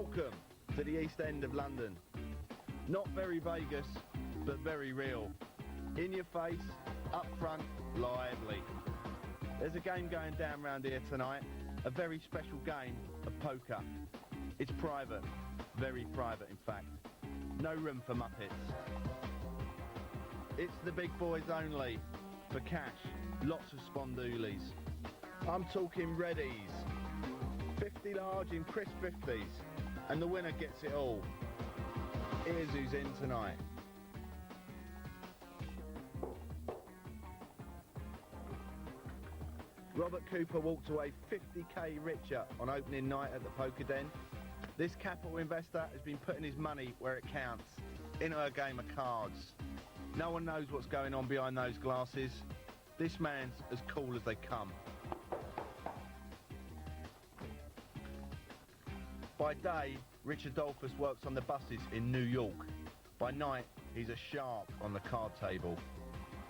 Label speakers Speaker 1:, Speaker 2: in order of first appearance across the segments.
Speaker 1: Welcome to the East End of London. Not very Vegas, but very real. In your face, up front, lively. There's a game going down round here tonight, a very special game of poker. It's private, very private in fact. No room for muppets. It's the big boys only, for cash, lots of spondoolies. I'm talking readies, 50 large in crisp 50s, and the winner gets it all. Here's who's in tonight. Robert Cooper walked away 50k richer on opening night at the Poker Den. This capital investor has been putting his money where it counts, into a game of cards. No one knows what's going on behind those glasses. This man's as cool as they come. By day, Rich Adolphus works on the buses in New York. By night, he's a shark on the card table.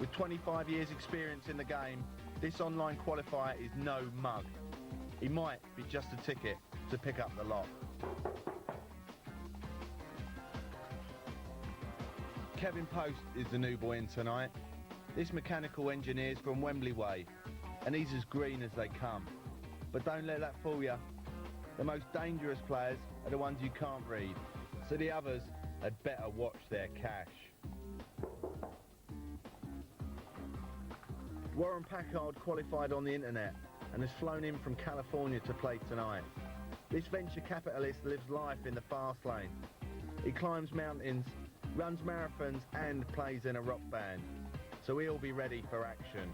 Speaker 1: With 25 years experience in the game, this online qualifier is no mug. He might be just a ticket to pick up the lot. Kevin Poast is the new boy in tonight. This mechanical engineer's from Wembley way, and he's as green as they come. But don't let that fool you. The most dangerous players are the ones you can't read, so the others had better watch their cash. Warren Packard qualified on the internet and has flown in from California to play tonight. This venture capitalist lives life in the fast lane. He climbs mountains, runs marathons and plays in a rock band, so he'll be ready for action.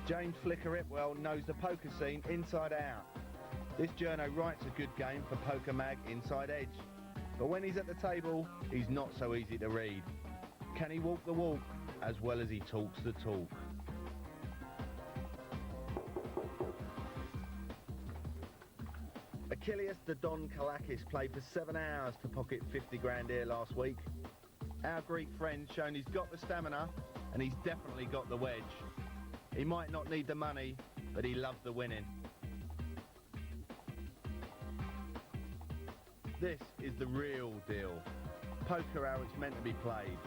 Speaker 1: James Flicker Hipwell knows the poker scene inside out. This journo writes a good game for Poker Mag Inside Edge, but when he's at the table, he's not so easy to read. Can he walk the walk as well as he talks the talk? Achilleas Kallakis played for 7 hours to pocket 50 grand here last week. Our Greek friend's shown he's got the stamina and he's definitely got the wedge. He might not need the money, but he loves the winning. This is the real deal. Poker how it's meant to be played.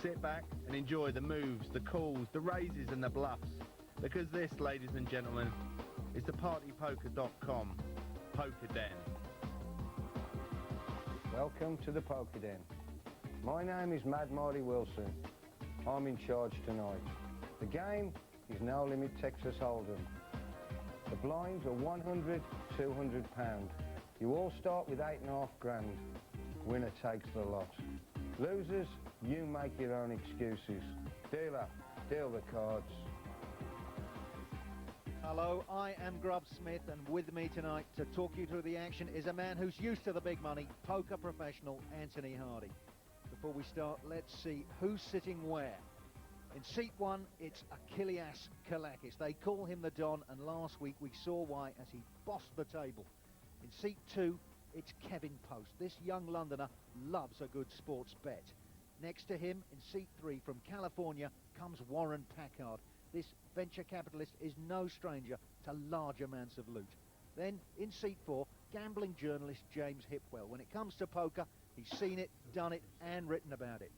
Speaker 1: Sit back and enjoy the moves, the calls, the raises and the bluffs. Because this, ladies and gentlemen, is the partypoker.com Poker Den.
Speaker 2: Welcome to the Poker Den. My name is Mad Marty Wilson. I'm in charge tonight. The game is No Limit Texas Hold'em. The blinds are 100, 200 pound. You all start with 8.5 grand. Winner takes the lot. Losers, you make your own excuses. Dealer, deal the cards.
Speaker 3: Hello, I am Grub Smith, and with me tonight to talk you through the action is a man who's used to the big money, poker professional Anthony Hardy. Before we start, let's see who's sitting where. In seat 1, it's Achilleas Kallakis. They call him the Don, and last week we saw why as he bossed the table. In seat 2, it's Kevin Poast. This young Londoner loves a good sports bet. Next to him, in seat 3, from California, comes Warren Packard. This venture capitalist is no stranger to large amounts of loot. Then, in seat 4, gambling journalist James Hipwell. When it comes to poker, he's seen it, done it, and written about it.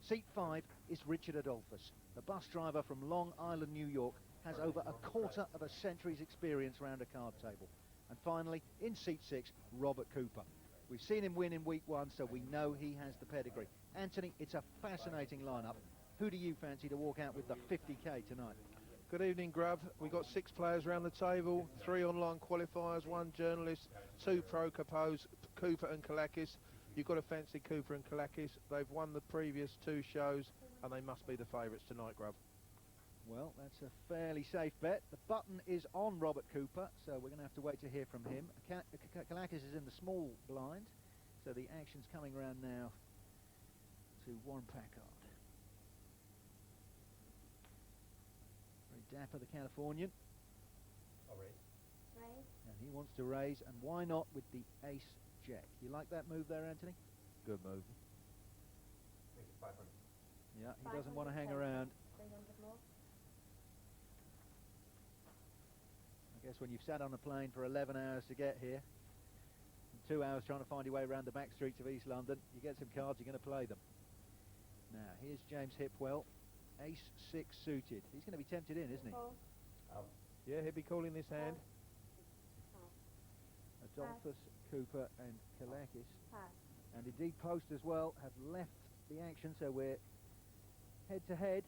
Speaker 3: Seat 5 is Richard Adolphus. The bus driver from Long Island, New York, has over a quarter of a century's experience around a card table. And finally, in seat 6, Robert Cooper. We've seen him win in week 1, so we know he has the pedigree. Anthony, it's a fascinating lineup. Who do you fancy to walk out with the 50k tonight?
Speaker 4: Good evening, Grub. We've got 6 players around the table, 3 online qualifiers, 1 journalist, 2 pro compos, Cooper and Kallakis. You've got to fancy Cooper and Kallakis. They've won the previous 2 shows, and they must be the favourites tonight, Grub.
Speaker 3: Well, that's a fairly safe bet. The button is on Robert Cooper, so we're going to have to wait to hear from him. Kallakis is in the small blind, so the action's coming around now to Warren Packard. Very dapper, the Californian.
Speaker 5: I'll raise.
Speaker 3: And he wants to raise, and why not with the ace-jack? You like that move there, Anthony? Good move.
Speaker 5: Make it 500.
Speaker 3: Yeah, he doesn't want to hang around.
Speaker 6: 300 more.
Speaker 3: Guess when you've sat on a plane for 11 hours to get here, and 2 hours trying to find your way around the back streets of East London, you get some cards, you're going to play them. Now, here's James Hipwell, ace-6 suited. He's going to be tempted in, isn't he?
Speaker 4: Yeah, he'll be calling this hand.
Speaker 3: Adolphus, Cooper and Kallakis, and indeed Poast as well, have left the action, so we're head-to-head,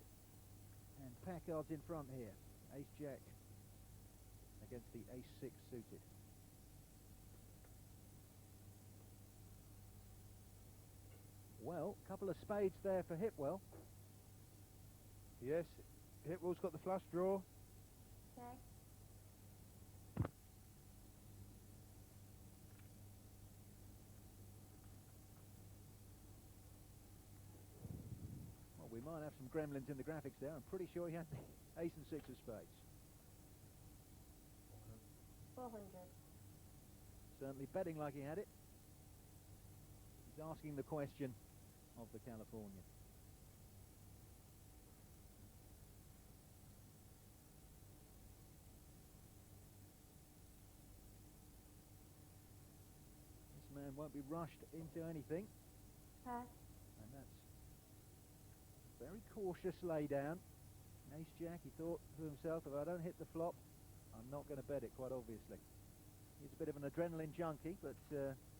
Speaker 3: and Packard's in front here. Ace-Jack against the ace-6 suited. Well, a couple of spades there for Hipwell.
Speaker 4: Yes, Hipwell's got the flush draw.
Speaker 3: Well, we might have some gremlins in the graphics there. I'm pretty sure he had the ace and 6 of spades.
Speaker 6: 400.
Speaker 3: Certainly betting like he had it. He's asking the question of the Californian. This man won't be rushed into anything. And that's a very cautious lay down. Ace-Jack, he thought to himself, if I don't hit the flop, I'm not going to bet it, quite obviously. He's a bit of an adrenaline junkie, but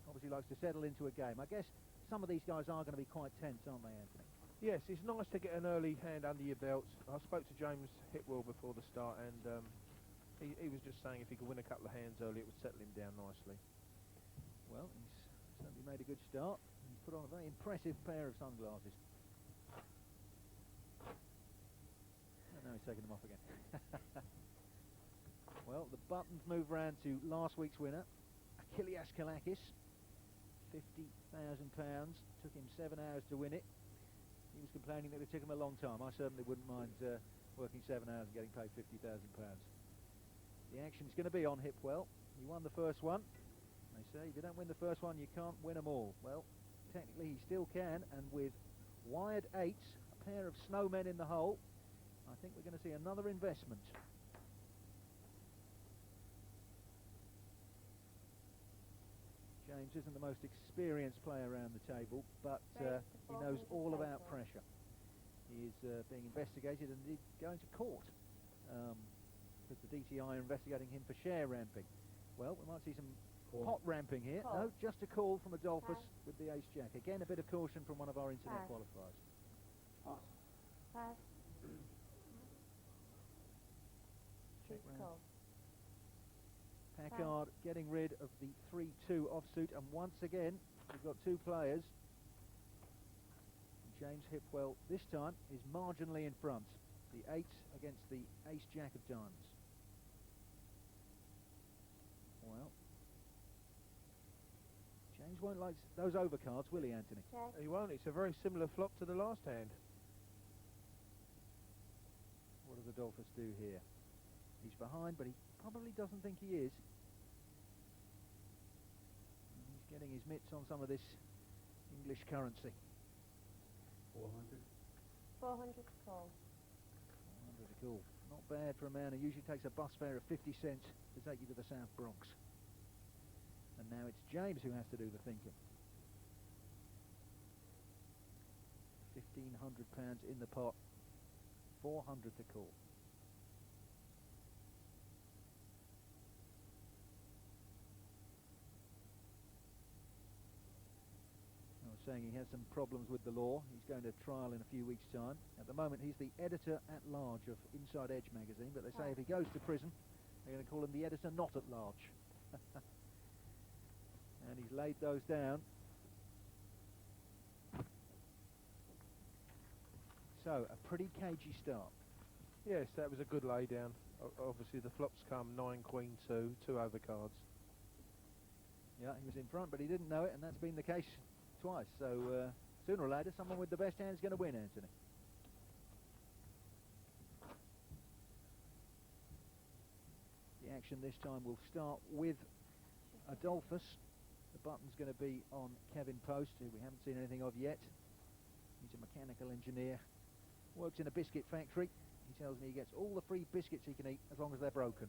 Speaker 3: obviously likes to settle into a game. I guess some of these guys are going to be quite tense, aren't they, Anthony?
Speaker 4: Yes, it's nice to get an early hand under your belt. I spoke to James Hipwell before the start, and he was just saying if he could win a couple of hands early, it would settle him down nicely.
Speaker 3: Well, he's certainly made a good start. He's put on a very impressive pair of sunglasses. And now he's taking them off again. Well, the buttons move round to last week's winner, Achilleas Kallakis. £50,000. Took him 7 hours to win it. He was complaining that it took him a long time. I certainly wouldn't mind working 7 hours and getting paid £50,000. The action's going to be on Hipwell. He won the first one. They say if you don't win the first one, you can't win them all. Well, technically he still can, and with wired eights, a pair of snowmen in the hole, I think we're going to see another investment. James isn't the most experienced player around the table, but he knows all about pressure. He is being investigated and indeed going to court because the DTI are investigating him for share ramping. Well, we might see some pot ramping here. No, just a call from Adolphus with the ace-jack. Again, a bit of caution from one of our internet qualifiers. Check round. Packard getting rid of the 3-2 offsuit, and once again we've got two players. James Hipwell this time is marginally in front. The 8 against the ace-jack of diamonds. Well, James won't like those overcards, will he, Anthony?
Speaker 4: He won't. It's a very similar flop to the last hand.
Speaker 3: What does Adolphus do here? He's behind, but he probably doesn't think he is. He's getting his mitts on some of this English currency.
Speaker 6: 400 to call.
Speaker 3: 400 to call. Not bad for a man who usually takes a bus fare of 50 cents to take you to the South Bronx. And now it's James who has to do the thinking. £1,500 in the pot. 400 to call. Saying he has some problems with the law. He's going to trial in a few weeks' time. At the moment, he's the editor-at-large of Inside Edge magazine, but they say if he goes to prison, they're going to call him the editor not at large. And he's laid those down. So, a pretty cagey start.
Speaker 4: Yes, that was a good lay down. Obviously, the flops come 9, Queen, 2 overcards.
Speaker 3: Yeah, he was in front, but he didn't know it, and that's been the case twice. So sooner or later, someone with the best hand is going to win, Anthony. The action this time will start with Adolphus. The button's going to be on Kevin Poast, who we haven't seen anything of yet. He's a mechanical engineer, works in a biscuit factory. He tells me he gets all the free biscuits he can eat as long as they're broken.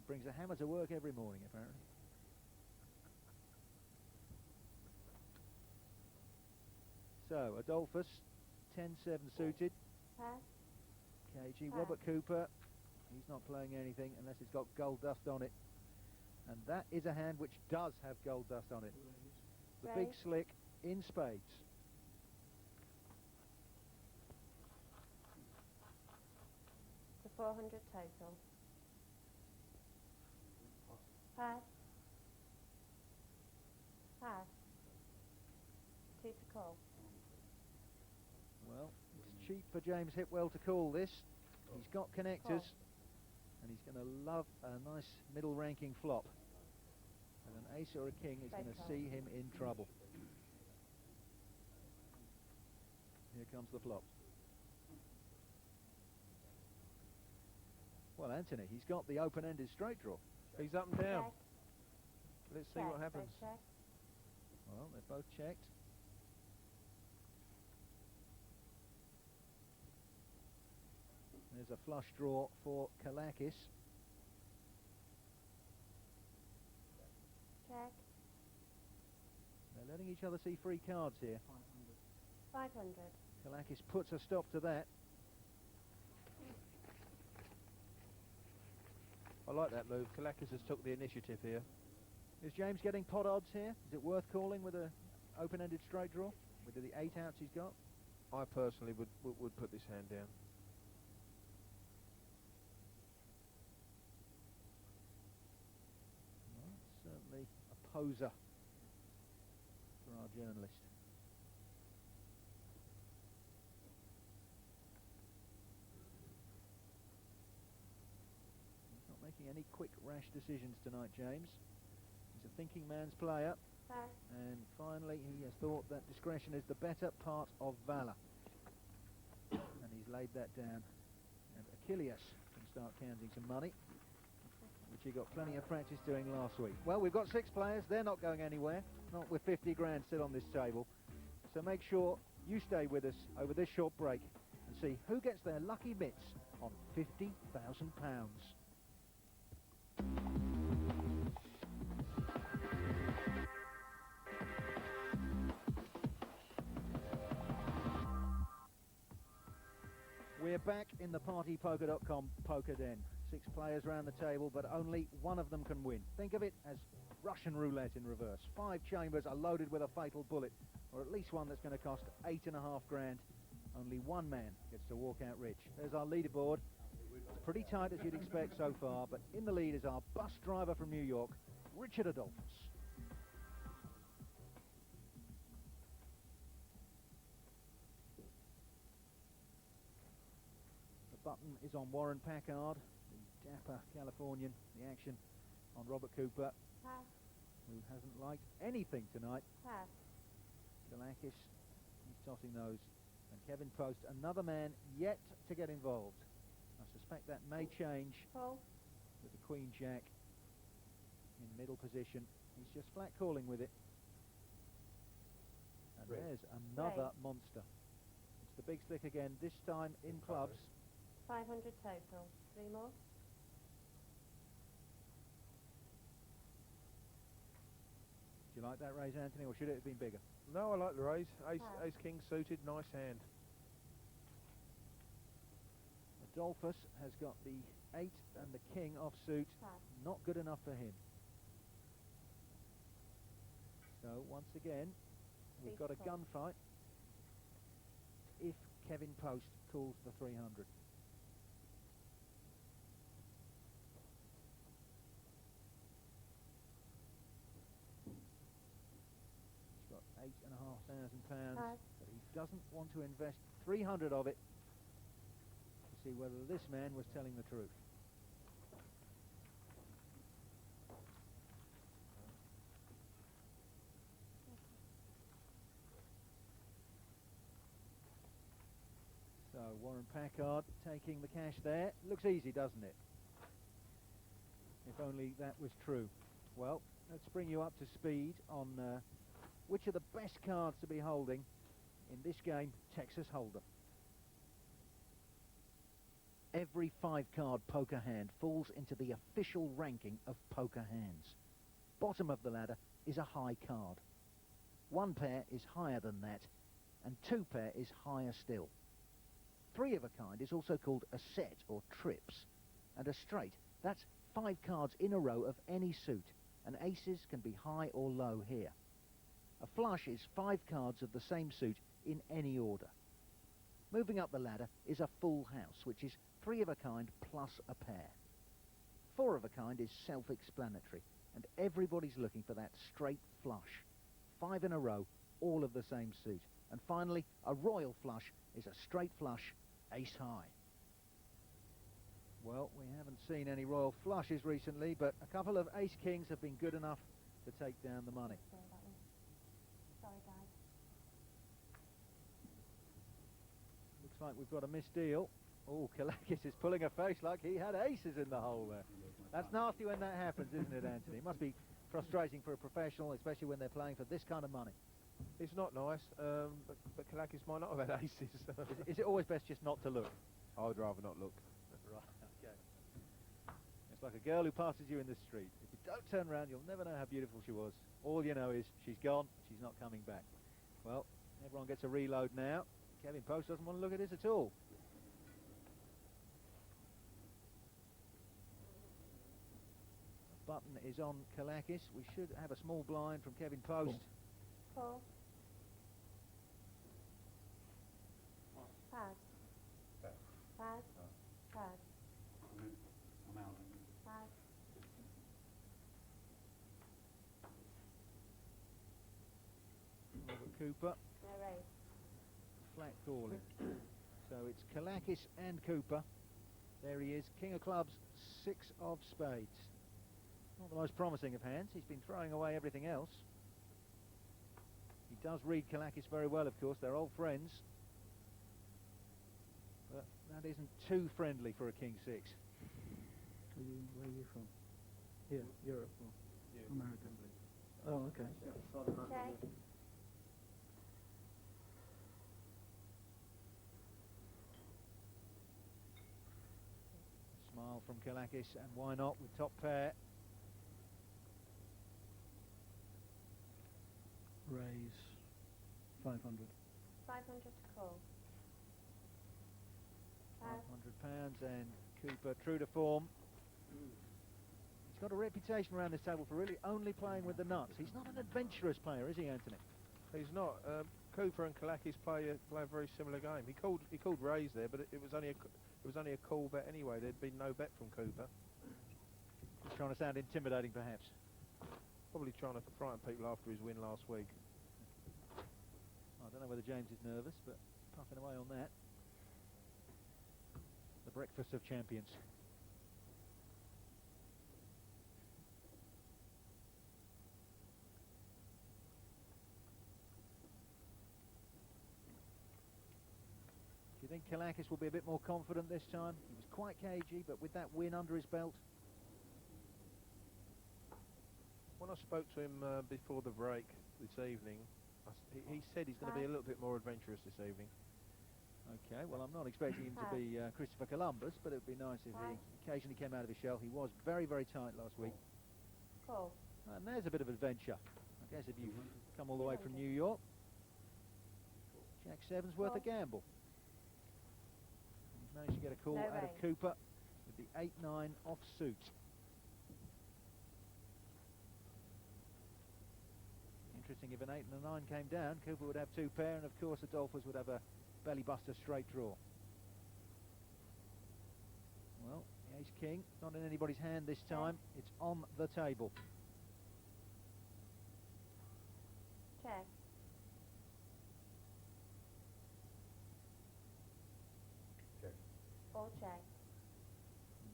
Speaker 3: Brings a hammer to work every morning, apparently. So, Adolphus, 10-7 suited.
Speaker 6: Pass.
Speaker 3: KG,
Speaker 6: Pass.
Speaker 3: Robert Cooper, he's not playing anything unless it's got gold dust on it. And that is a hand which does have gold dust on it. The big
Speaker 6: Raise.
Speaker 3: slick in spades.
Speaker 6: To 400 total. Pass. Pass. 2 to call.
Speaker 3: Well, it's cheap for James Hipwell to call this. He's got connectors, and he's going to love a nice middle-ranking flop. And an ace or a king is going to
Speaker 6: Straight
Speaker 3: see him in trouble. Here comes the flop. Well, Anthony, he's got the open-ended straight draw.
Speaker 4: He's up and down.
Speaker 6: Check.
Speaker 4: Let's see
Speaker 6: Check.
Speaker 4: what happens.
Speaker 6: Both check.
Speaker 3: Well, they're both checked. There's a flush draw for Kallakis.
Speaker 6: Check.
Speaker 3: They're letting each other see free cards here.
Speaker 6: 500.
Speaker 3: Kallakis puts a stop to that.
Speaker 4: I like that move. Kallakis has took the initiative here.
Speaker 3: Is James getting pot odds here? Is it worth calling with a open-ended straight draw? With the 8 outs he's got?
Speaker 4: I personally would put this hand down.
Speaker 3: Well, certainly a poser for our journalist. He's not making any quick, rash decisions tonight, James. He's a thinking man's player,
Speaker 6: Pass.
Speaker 3: and finally he has thought that discretion is the better part of valour. And he's laid that down. And Achilleas can start counting some money, which he got plenty of practice doing last week. Well, we've got 6 players. They're not going anywhere, not with 50 grand still on this table. So make sure you stay with us over this short break and see who gets their lucky mitts on £50,000. We're back in the partypoker.com poker den. 6 players round the table, but only one of them can win. Think of it as Russian roulette in reverse. 5 chambers are loaded with a fatal bullet, or at least one that's going to cost 8.5 grand. Only one man gets to walk out rich. There's our leaderboard. It's pretty tight as you'd expect so far, but in the lead is our bus driver from New York, Richard Adolphus. The button is on Warren Packard, the dapper Californian. The action on Robert Cooper,
Speaker 6: Pass.
Speaker 3: who hasn't liked anything tonight.
Speaker 6: Pass.
Speaker 3: Kallakis, he's tossing those. And Kevin Poast, another man yet to get involved. I suspect that may change
Speaker 6: Call.
Speaker 3: with the Queen Jack in middle position. He's just flat calling with it. And
Speaker 4: Red.
Speaker 3: there's another
Speaker 6: Red.
Speaker 3: monster. It's the big slick again, this time in clubs.
Speaker 6: 500 total. 3 more.
Speaker 3: Do you like that raise, Anthony, or should it have been bigger?
Speaker 4: No, I like the raise. Ace,
Speaker 6: Pass.
Speaker 4: ace king suited, nice hand.
Speaker 3: Adolphus has got the 8 and the king offsuit.
Speaker 6: Pass.
Speaker 3: Not good enough for him. So once again, we've
Speaker 6: Please
Speaker 3: got a
Speaker 6: call.
Speaker 3: gunfight if Kevin Poast calls the 300. He's got £8,500,
Speaker 6: Pass.
Speaker 3: but he doesn't want to invest 300 of it to see whether this man was telling the truth. So Warren Packard taking the cash there. Looks easy, doesn't it? If only that was true. Well, let's bring you up to speed on which are the best cards to be holding in this game, Texas Hold'em. Every 5-card poker hand falls into the official ranking of poker hands. Bottom of the ladder is a high card. 1 pair is higher than that, and 2 pair is higher still. 3 of a kind is also called a set or trips, and a straight, that's 5 cards in a row of any suit, and aces can be high or low here. A flush is 5 cards of the same suit in any order. Moving up the ladder is a full house, which is 3 of a kind plus a pair. 4 of a kind is self-explanatory, and everybody's looking for that straight flush. 5 in a row, all of the same suit. And finally, a royal flush is a straight flush, ace high. Well, we haven't seen any royal flushes recently, but a couple of ace kings have been good enough to take down the money.
Speaker 6: Sorry, that one. Sorry, guys.
Speaker 3: Looks like we've got a missed deal. Oh, Kallakis is pulling a face like he had aces in the hole there. That's nasty when that happens, isn't it, Anthony? It must be frustrating for a professional, especially when they're playing for this kind of money.
Speaker 4: It's not nice, but Kallakis might not have had aces.
Speaker 3: Is it always best just not to look?
Speaker 4: I would rather not look.
Speaker 3: Right, okay. It's like a girl who passes you in the street. If you don't turn around, you'll never know how beautiful she was. All you know is she's gone, she's not coming back. Well, everyone gets a reload now. Kevin Poast doesn't want to look at this at all. The button is on Kallakis. We should have a small blind from Kevin Poast.
Speaker 6: 4. Pass.
Speaker 5: Pass.
Speaker 6: Pass. Pass.
Speaker 5: I'm out.
Speaker 6: Pass.
Speaker 3: Robert Cooper,
Speaker 6: No raise.
Speaker 3: flat calling. So it's Kallakis and Cooper. There he is, king of clubs, 6 of spades. Not the most promising of hands. He's been throwing away everything else. He does read Kallakis very well, of course. They're old friends. But that isn't too friendly for a king 6.
Speaker 7: Where are you from? Here, Europe or America? Oh, okay.
Speaker 6: Check.
Speaker 3: Smile from Kallakis, and why not with top pair.
Speaker 7: Raise 500.
Speaker 6: 500 to call. Pass.
Speaker 3: £500, and Cooper, true to form. He's got a reputation around this table for really only playing with the nuts. He's not an adventurous player, is he, Anthony?
Speaker 4: He's not. Cooper and Kallakis play a very similar game. He called raise there, but it was only a call bet anyway. There'd been no bet from Cooper.
Speaker 3: He's trying to sound intimidating, perhaps.
Speaker 4: Probably trying to frighten people after his win last week.
Speaker 3: I don't know whether James is nervous, but puffing away on that. The breakfast of champions. Do you think Kallakis will be a bit more confident this time? He was quite cagey, but with that win under his belt.
Speaker 4: When I spoke to him before the break this evening, he said he's going to be a little bit more adventurous this evening.
Speaker 3: Okay, well, I'm not expecting him to be Christopher Columbus, but it would be nice if he occasionally came out of his shell. He was very, very tight last week.
Speaker 6: Call.
Speaker 3: And there's a bit of adventure. I guess if you come all the way from New York, Jack 7's worth a gamble. He's managed to get a call out of Cooper with the 8-9 off suit. Interesting, if an 8 and a 9 came down, Cooper would have 2 pair, and of course Adolphus would have a belly buster straight draw. Well, the ace king, not in anybody's hand this time, it's on the table.
Speaker 6: Check.
Speaker 5: Check.
Speaker 6: All check.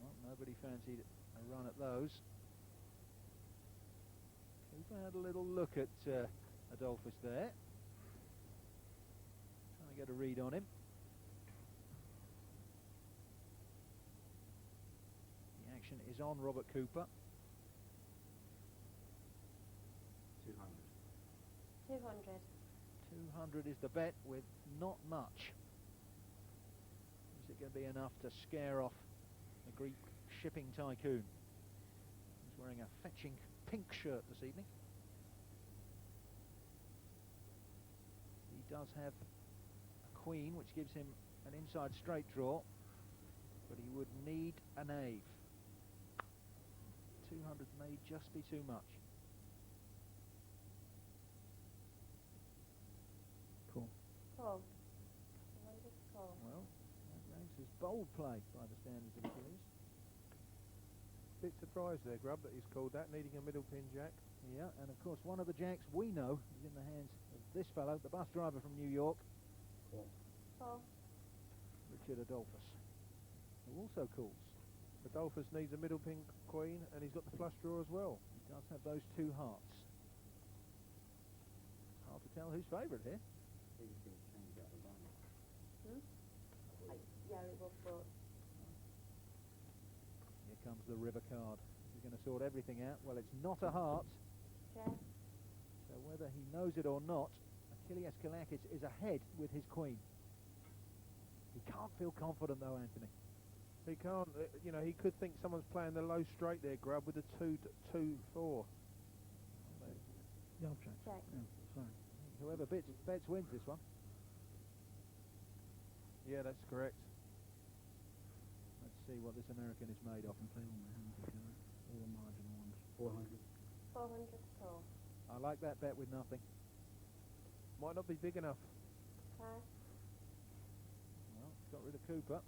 Speaker 3: Well, nobody fancied a run at those. Cooper had a little look at Adolphus there. Trying to get a read on him. The action is on Robert Cooper.
Speaker 5: 200.
Speaker 6: 200.
Speaker 3: 200 is the bet with not much. Is it going to be enough to scare off the Greek shipping tycoon? He's wearing a fetching pink shirt this evening. He does have a queen, which gives him an inside straight draw, but he would need a knave. 200 may just be too much.
Speaker 7: Cool.
Speaker 6: Call. 200 call.
Speaker 3: Well, that ranks as bold play by the standards of Achilles.
Speaker 4: Bit surprised there, Grub, that he's called that, needing a middle pin jack.
Speaker 3: Yeah, and of course one of the jacks we know is in the hands of this fellow, the bus driver from New York,
Speaker 5: Call.
Speaker 6: Call.
Speaker 3: Richard Adolphus, who also calls.
Speaker 4: Adolphus needs a middle pin queen, and he's got the flush draw as well.
Speaker 3: He does have those two hearts. Hard to tell who's favourite here.
Speaker 5: He's going to change out the line.
Speaker 6: Yeah, it was bought.
Speaker 3: Here comes the river card. He's going to sort everything out. Well, it's not a heart,
Speaker 6: Check.
Speaker 3: so whether he knows it or not, Achilleas Kallakis is ahead with his queen. He can't feel confident though, Anthony.
Speaker 4: He can't, you know, he could think someone's playing the low straight there, Grub, with the 2-2-4.
Speaker 7: Yeah, I'll check.
Speaker 6: Check.
Speaker 7: Yeah, sorry.
Speaker 3: Whoever bets wins this one.
Speaker 4: Yeah, that's correct.
Speaker 3: Let's see what this American is made of.
Speaker 7: I can play all my hands together, all the marginal ones.
Speaker 5: 400.
Speaker 6: 400 call.
Speaker 3: I like that bet with nothing.
Speaker 4: Might not be big enough.
Speaker 6: Pass.
Speaker 3: Well, got rid of Cooper.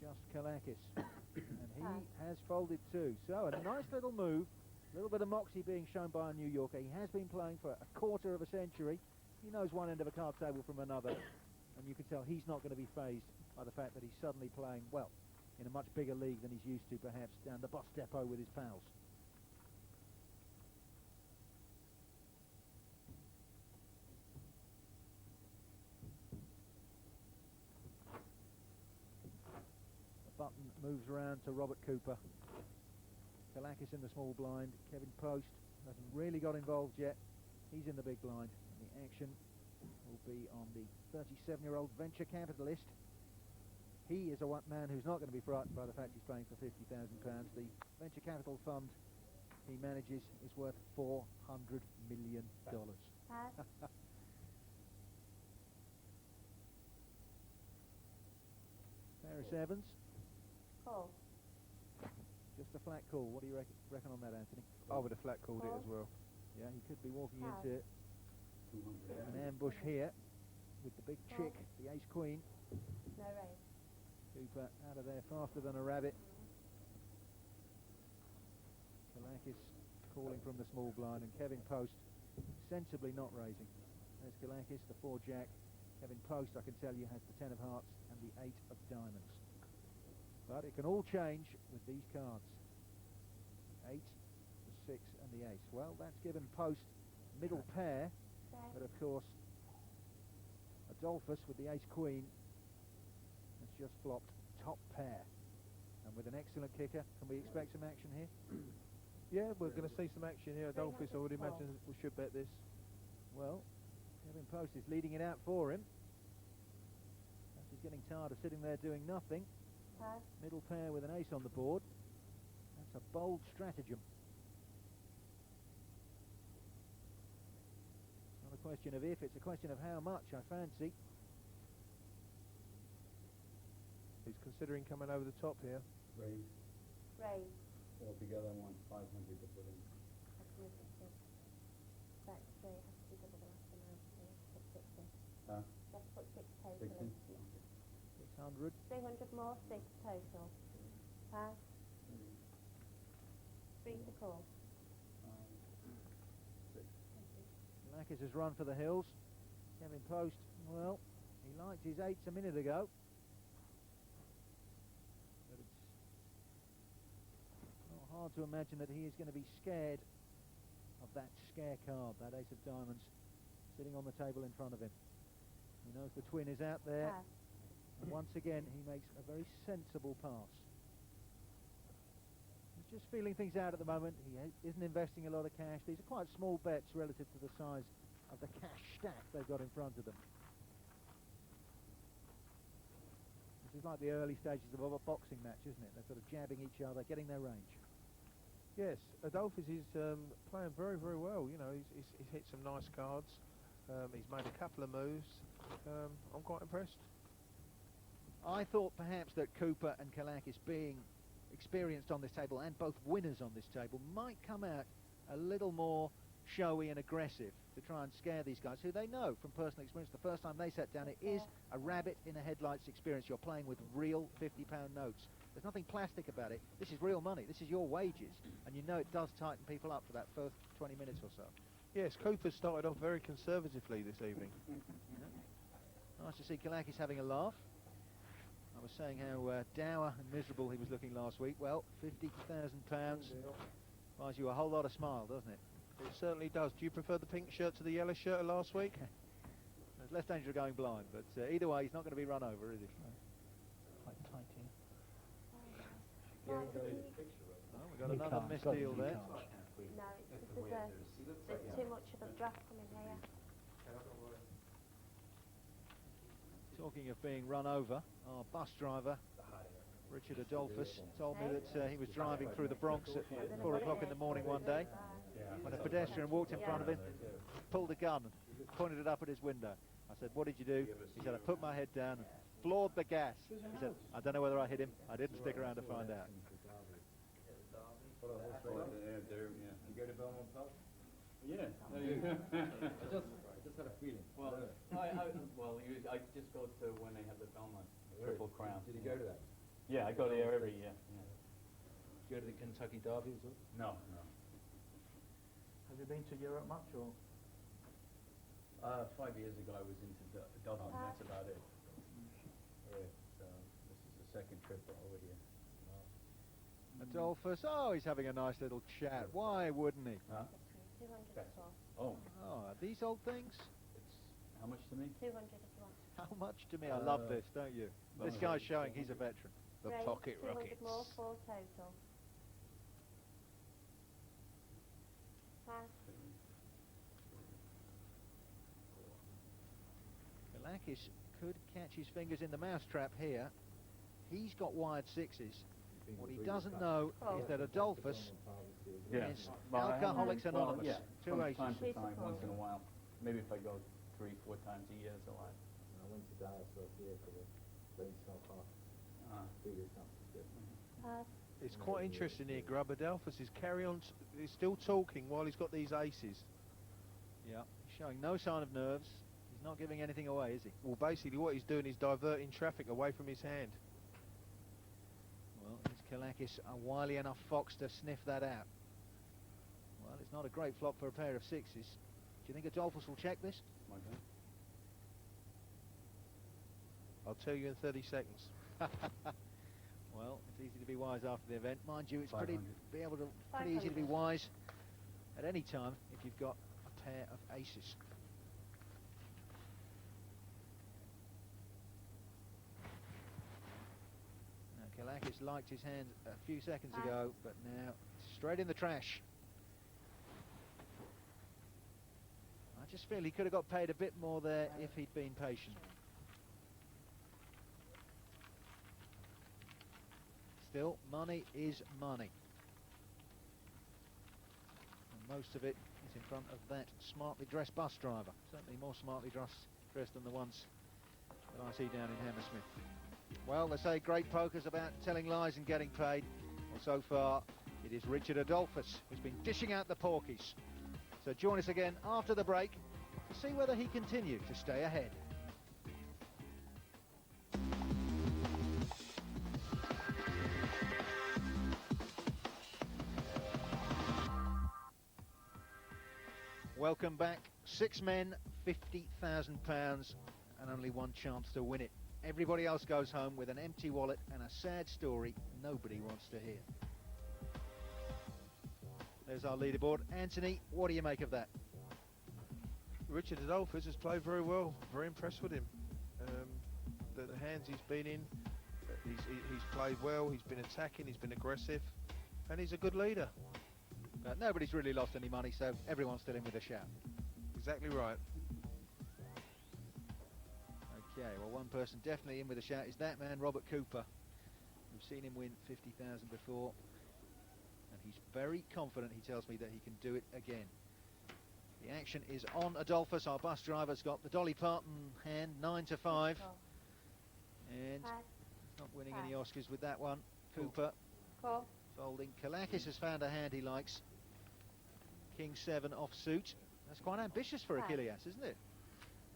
Speaker 3: Just Kallakis. And he has folded too. So a nice little move. A little bit of moxie being shown by a New Yorker. He has been playing for a quarter of a century. He knows one end of a card table from another. And you can tell he's not going to be fazed by the fact that he's suddenly playing, well, in a much bigger league than he's used to, perhaps, down the bus depot with his pals. Button moves around to Robert Cooper. Kallakis in the small blind. Kevin Poast hasn't really got involved yet. He's in the big blind. And the action will be on the 37-year-old venture capitalist. He is a man who's not going to be frightened by the fact he's playing for £50,000. The venture capital fund he manages is worth $400 million.
Speaker 6: Pass.
Speaker 3: Paris Evans.
Speaker 6: Call.
Speaker 3: Just a flat call. What do you reckon on that, Anthony?
Speaker 4: I would have flat called it as well.
Speaker 3: Yeah, he could be walking
Speaker 6: Pass.
Speaker 3: into
Speaker 5: 200.
Speaker 3: an ambush here with the big chick, the ace-queen.
Speaker 6: No raise.
Speaker 3: Cooper out of there faster than a rabbit. Kallakis calling from the small blind, and Kevin Poast sensibly not raising. There's Kallakis, the 4-jack. Kevin Poast, I can tell you, has the 10 of hearts and the 8 of diamonds. But it can all change with these cards. 8, the 6 and the ace. Well, that's given Poast middle pair,
Speaker 6: Check.
Speaker 3: but of course Adolphus with the ace-queen has just flopped top pair. And with an excellent kicker, can we expect some action here?
Speaker 4: Yeah, we're going to see some action here. Adolphus, I would imagine we should bet this.
Speaker 3: Well, Kevin Poast is leading it out for him. He's getting tired of sitting there doing nothing.
Speaker 6: Pass.
Speaker 3: Middle pair with an ace on the board. That's a bold stratagem. It's not a question of if, it's a question of how much, I fancy.
Speaker 4: He's considering coming over the top here.
Speaker 5: Raise.
Speaker 6: Raise.
Speaker 5: Altogether, I want 500 to put in.
Speaker 6: That's missing. That's three. Has to be double the last amount. So you have to put 6 in.
Speaker 5: Huh?
Speaker 6: You have to put 6 total.
Speaker 5: 6 in?
Speaker 3: 600.
Speaker 6: 300 more, 6 total. Pass. 3 to call.
Speaker 5: 6.
Speaker 3: Kallakis has run for the hills. Kevin Poast, well, he liked his 8s a minute ago. But it's not hard to imagine that he is going to be scared of that scare card, that ace of diamonds, sitting on the table in front of him. He knows the twin is out there.
Speaker 6: Pass.
Speaker 3: And once again, he makes a very sensible pass. He's just feeling things out at the moment. He isn't investing a lot of cash. These are quite small bets relative to the size of the cash stack they've got in front of them. This is like the early stages of a boxing match, isn't it? They're sort of jabbing each other, getting their range.
Speaker 4: Yes, Adolphus is playing very, very well. You know, he's hit some nice cards. He's made a couple of moves. I'm quite impressed.
Speaker 3: I thought perhaps that Cooper and Kallakis, being experienced on this table and both winners on this table, might come out a little more showy and aggressive to try and scare these guys, who they know from personal experience the first time they sat down, it is a rabbit in the headlights experience. You're playing with real £50 notes. There's nothing plastic about it. This is real money. This is your wages, and you know it does tighten people up for that first 20 minutes or so.
Speaker 4: Yes, Cooper started off very conservatively this evening.
Speaker 3: Nice to see Kallakis having a laugh. I was saying how dour and miserable he was looking last week. Well, £50,000 buys you a whole lot of smile, doesn't it?
Speaker 4: It certainly does. Do you prefer the pink shirt to the yellow shirt of last week?
Speaker 3: There's less danger of going blind, but either way, he's not going to be run over, is he?
Speaker 7: Quite tight here.
Speaker 6: Well,
Speaker 3: Oh, we've got another misdeal there.
Speaker 6: no, it's because there's too much of a draft coming here.
Speaker 3: Talking of being run over, our bus driver, Richard Adolphus, told me that he was driving through the Bronx at 4 o'clock in the morning one day when a pedestrian walked in front of him, pulled a gun and pointed it up at his window. I said, "What did you do?" He said, "I put my head down and floored the gas." He said, "I don't know whether I hit him. I didn't stick around to find out."
Speaker 5: You go to Belmont Pub?
Speaker 8: Yeah. I just had a feeling. Well, I just go to when they have the Belmont Triple Crown.
Speaker 5: Did you go to that?
Speaker 8: Yeah, I go there every year. Yeah.
Speaker 7: Did you go to the Kentucky Derby as well?
Speaker 8: No.
Speaker 7: Have you been to Europe much, or?
Speaker 8: 5 years ago I was into Dublin, that's about it. Yeah, so this is the second trip over here.
Speaker 3: Adolphus, oh, he's having a nice little chat. Why wouldn't he?
Speaker 8: Huh?
Speaker 6: 200 as well.
Speaker 8: Oh,
Speaker 3: Oh, are these old things?
Speaker 8: it's how much to me?
Speaker 6: 200 if you want.
Speaker 3: How much to me? I love this, don't you? This guy's showing he's a veteran.
Speaker 4: The
Speaker 6: Great,
Speaker 4: pocket
Speaker 6: 200
Speaker 4: rockets.
Speaker 6: more, 4 total. Pass.
Speaker 3: Kallakis could catch his fingers in the mousetrap here. He's got wired sixes. What he doesn't know is that Adolphus is Alcoholics Anonymous.
Speaker 8: Yeah,
Speaker 3: Two
Speaker 8: from
Speaker 3: aces.
Speaker 8: time to time, once in a while. Maybe if I go 3-4 times a year, it's a lot.
Speaker 5: I went to Dallas last year for the brainstorm park. Biggest competition.
Speaker 6: Pass.
Speaker 4: It's quite interesting here, Grub. Adolphus is he's still talking while he's got these aces.
Speaker 3: Yeah, he's showing no sign of nerves. He's not giving anything away, is he?
Speaker 4: Well, basically what he's doing is diverting traffic away from his hand.
Speaker 3: Well, is Kallakis a wily enough fox to sniff that out? Well, it's not a great flop for a pair of sixes. Do you think Adolphus will check this?
Speaker 8: Okay.
Speaker 4: I'll tell you in 30 seconds.
Speaker 3: Well, it's easy to be wise after the event. Mind you, it's
Speaker 8: 500.
Speaker 3: pretty easy to be wise at any time if you've got a pair of aces. Now, Kallakis liked his hand a few seconds ago, but now straight in the trash. I just feel he could have got paid a bit more there if he'd been patient. Still, money is money. And most of it is in front of that smartly dressed bus driver. Certainly more smartly dressed than the ones that I see down in Hammersmith. Well, they say great poker's about telling lies and getting paid. Well, so far, it is Richard Adolphus who's been dishing out the porkies. So join us again after the break to see whether he continues to stay ahead. Welcome back. 6 men, £50,000 and only one chance to win it. Everybody else goes home with an empty wallet and a sad story nobody wants to hear. There's our leaderboard. Anthony, what do you make of that?
Speaker 4: Richard Adolphus has played very well. Very impressed with him. The hands he's been in, he's played well. He's been attacking. He's been aggressive, and he's a good leader.
Speaker 3: Nobody's really lost any money, so everyone's still in with a shout.
Speaker 4: Exactly right.
Speaker 3: Okay, well, one person definitely in with a shout is that man, Robert Cooper. We've seen him win 50,000 before, and he's very confident. He tells me that he can do it again. The action is on Adolphus. Our bus driver's got the Dolly Parton hand, 9 to 5. And
Speaker 6: Pass.
Speaker 3: not winning
Speaker 6: Pass.
Speaker 3: any Oscars with that one. Cooper
Speaker 6: Call.
Speaker 3: folding. Kallakis has found a hand he likes. King 7 off suit. That's quite ambitious for
Speaker 6: Pass.
Speaker 3: Achilleas, isn't it?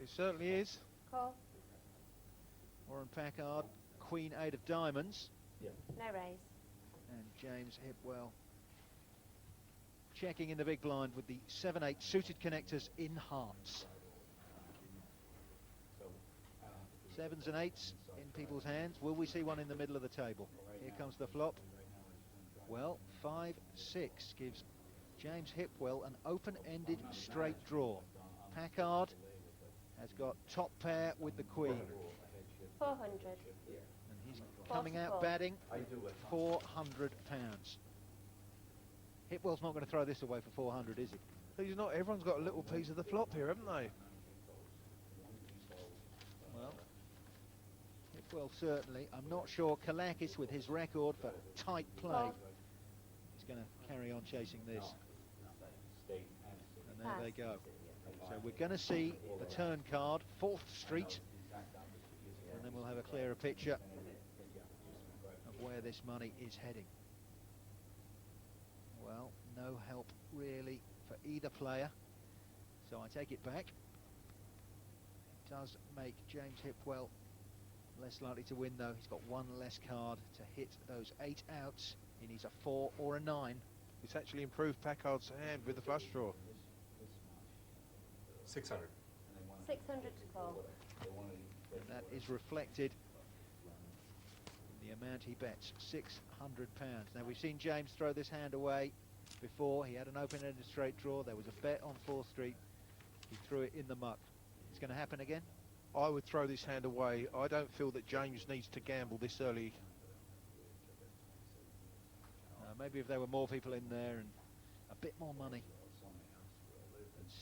Speaker 4: It certainly is.
Speaker 6: Call.
Speaker 3: Warren Packard, Queen 8 of diamonds.
Speaker 6: No raise.
Speaker 3: And James Hipwell checking in the big blind with the 7-8 suited connectors in hearts. 7s and 8s in people's hands. Will we see one in the middle of the table? Here comes the flop. Well, 5-6 gives James Hipwell an open-ended straight draw. Packard has got top pair with the Queen.
Speaker 6: 400.
Speaker 3: And he's coming out batting £400. Hipwell's not going to throw this away for 400, is he?
Speaker 4: He's not. Everyone's got a little piece of the flop here, haven't they?
Speaker 3: Well, Hipwell certainly. I'm not sure Kallakis, with his record for tight play, is going to carry on chasing this. And there they go. So we're going to see the turn card, 4th Street, and then we'll have a clearer picture of where this money is heading. Well, no help really for either player, so I take it back. It does make James Hipwell less likely to win, though. He's got one less card to hit those 8 outs. He needs a 4 or a 9.
Speaker 4: It's actually improved Packard's hand with the flush draw.
Speaker 5: 600.
Speaker 6: 600 to call.
Speaker 3: And that is reflected in the amount he bets, £600. Now, we've seen James throw this hand away before. He had an open-ended straight draw. There was a bet on 4th Street. He threw it in the muck. It's going to happen again?
Speaker 4: I would throw this hand away. I don't feel that James needs to gamble this early.
Speaker 3: Maybe if there were more people in there and a bit more money.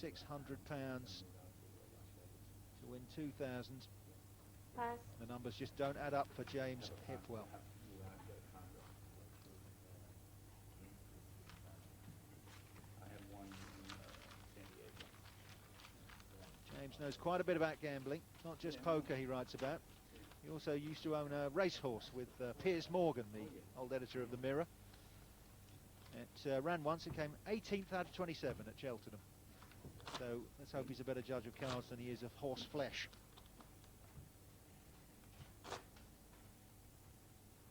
Speaker 3: And £600 to win 2,000.
Speaker 6: Pass.
Speaker 3: The numbers just don't add up for James Hipwell. James knows quite a bit about gambling, not just poker he writes about. He also used to own a racehorse with Piers Morgan, the old editor of the Mirror. It ran once and came 18th out of 27 at Cheltenham. So let's hope he's a better judge of cards than he is of horse flesh.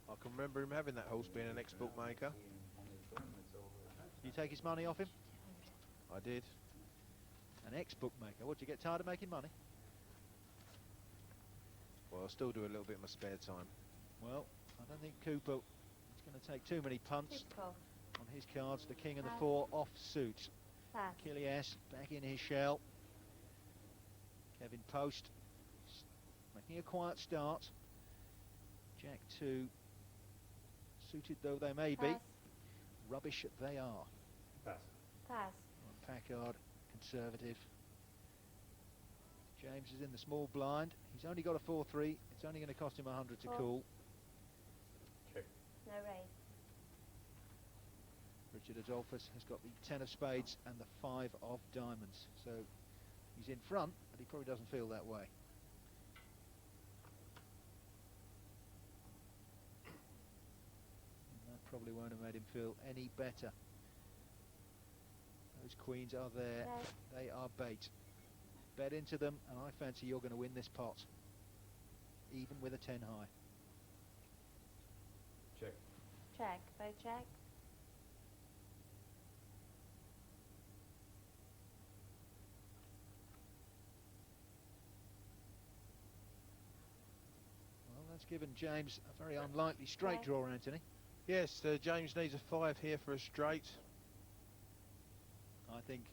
Speaker 4: I can remember him having that horse being an ex-bookmaker.
Speaker 3: You take his money off him?
Speaker 4: I did.
Speaker 3: An ex-bookmaker. What, do you get tired of making money?
Speaker 4: Well, I still do a little bit in my spare time.
Speaker 3: Well, I don't think Cooper is going to take too many punts
Speaker 6: Call.
Speaker 3: on his cards. The king and the 4 off suit.
Speaker 6: Pass.
Speaker 3: Achilleas back in his shell. Kevin Poast making a quiet start. Jack 2, suited though they may be,
Speaker 6: Pass.
Speaker 3: rubbish they are.
Speaker 5: Pass.
Speaker 6: Pass.
Speaker 3: Packard, conservative. James is in the small blind. He's only got a 4-3. It's only going to cost him 100 to call.
Speaker 5: Check.
Speaker 6: No raise.
Speaker 3: Richard Adolphus has got the 10 of spades and the 5 of diamonds. So he's in front, but he probably doesn't feel that way. And that probably won't have made him feel any better. Those queens are there.
Speaker 6: No.
Speaker 3: They are bait. Bet into them, and I fancy you're going to win this pot, even with a 10 high.
Speaker 5: Check.
Speaker 6: Check. Both check.
Speaker 3: Well, that's given James a very unlikely straight
Speaker 6: Yeah.
Speaker 3: draw, Anthony.
Speaker 4: Yes, James needs a 5 here for a straight.
Speaker 3: I think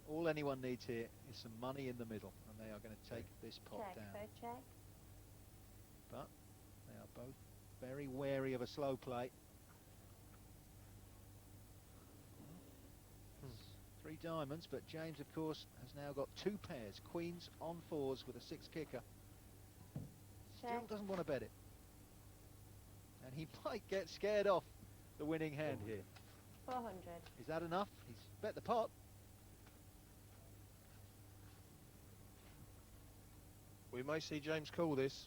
Speaker 3: all anyone needs here is some money in the middle, and they are going to take this pot
Speaker 6: Check.
Speaker 3: down.
Speaker 6: Both check.
Speaker 3: But they are both very wary of a slow play. 3 diamonds, but James, of course, has now got 2 pairs. Queens on 4s with a 6 kicker. Still
Speaker 6: Check.
Speaker 3: doesn't want to bet it. And he might get scared off the winning hand here.
Speaker 6: 400.
Speaker 3: Is that enough? He's bet the pot.
Speaker 4: We may see James call this.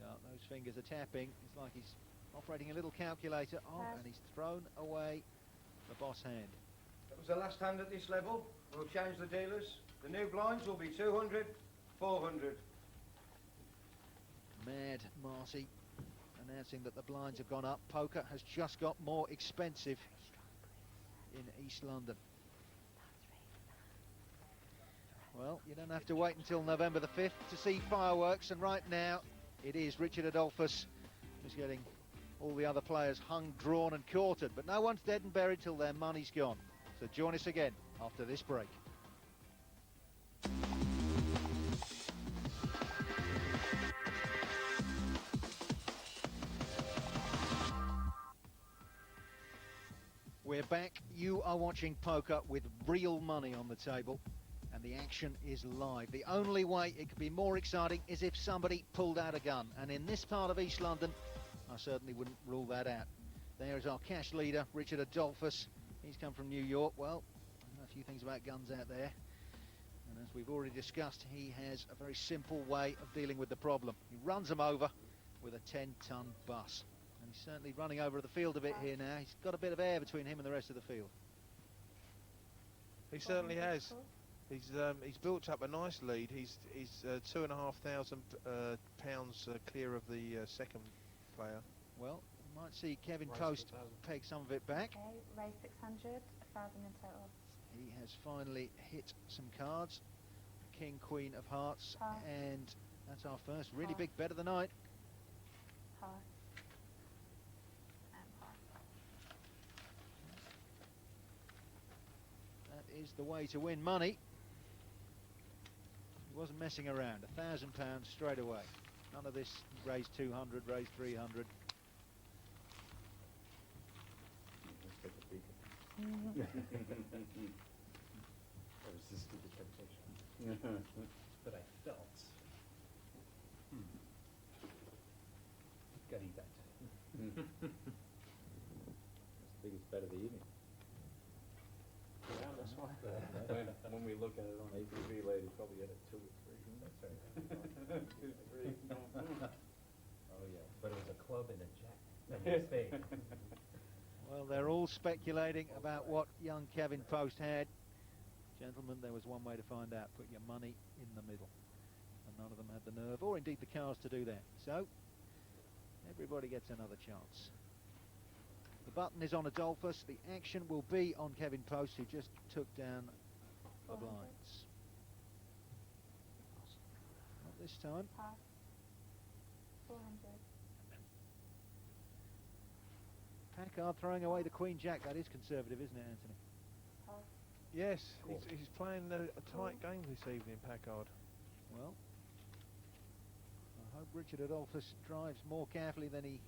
Speaker 3: Yeah, those fingers are tapping. It's like he's operating a little calculator. Oh,
Speaker 6: Pass.
Speaker 3: and he's thrown away the boss hand.
Speaker 2: That was the last hand at this level. We'll change the dealers. The new blinds will be 200, 400.
Speaker 3: Mad Marty announcing that the blinds have gone up. Poker has just got more expensive in East London. Well, you don't have to wait until November the 5th to see fireworks, and right now it is Richard Adolphus who's getting all the other players hung, drawn and quartered, but no one's dead and buried till their money's gone. So join us again after this break. We're back. You are watching poker with real money on the table, and the action is live. The only way it could be more exciting is if somebody pulled out a gun, and in this part of East London, I certainly wouldn't rule that out. There is our cash leader, Richard Adolphus. He's come from New York. Well, I know a few things about guns out there, and as we've already discussed, he has a very simple way of dealing with the problem. He runs them over with a 10-ton bus. And he's certainly running over the field a bit here now. He's got a bit of air between him and the rest of the field.
Speaker 4: He certainly has. He's built up a nice lead. He's £2,500 pounds clear of the second player.
Speaker 3: Well, we might see Kevin Poast peg some of it back.
Speaker 6: Okay, raise 600, 1,000 in total.
Speaker 3: He has finally hit some cards. King, Queen of Hearts,
Speaker 6: Pass.
Speaker 3: and that's our first really
Speaker 6: Pass.
Speaker 3: big bet of the night.
Speaker 6: Pass. And pass.
Speaker 3: That is the way to win money. He wasn't messing around. £1,000 straight away. None of this raise 200, raise 300.
Speaker 5: Let's take a peek. I resisted the temptation. But I felt. Gotta eat that. That's the biggest bet of the evening. Yeah, that's why.
Speaker 8: When we look at it on ATV, ladies probably get it 2 or 3.
Speaker 5: That's right.
Speaker 8: 2, 3.
Speaker 5: Oh yeah, but it was a club and a jack. And a spade.
Speaker 3: Well, they're all speculating about what young Kevin Poast had. Gentlemen, there was one way to find out. Put your money in the middle. And none of them had the nerve, or indeed the cards, to do that. So, everybody gets another chance. The button is on Adolphus. The action will be on Kevin Poast, who just took down the
Speaker 6: 400.
Speaker 3: blinds. Not this time.
Speaker 6: Pass. 400.
Speaker 3: Packard throwing away the Queen Jack. That is conservative, isn't it, Anthony?
Speaker 6: Pass.
Speaker 4: Yes, he's playing a tight game this evening, Packard.
Speaker 3: Well, I hope Richard Adolphus drives more carefully than he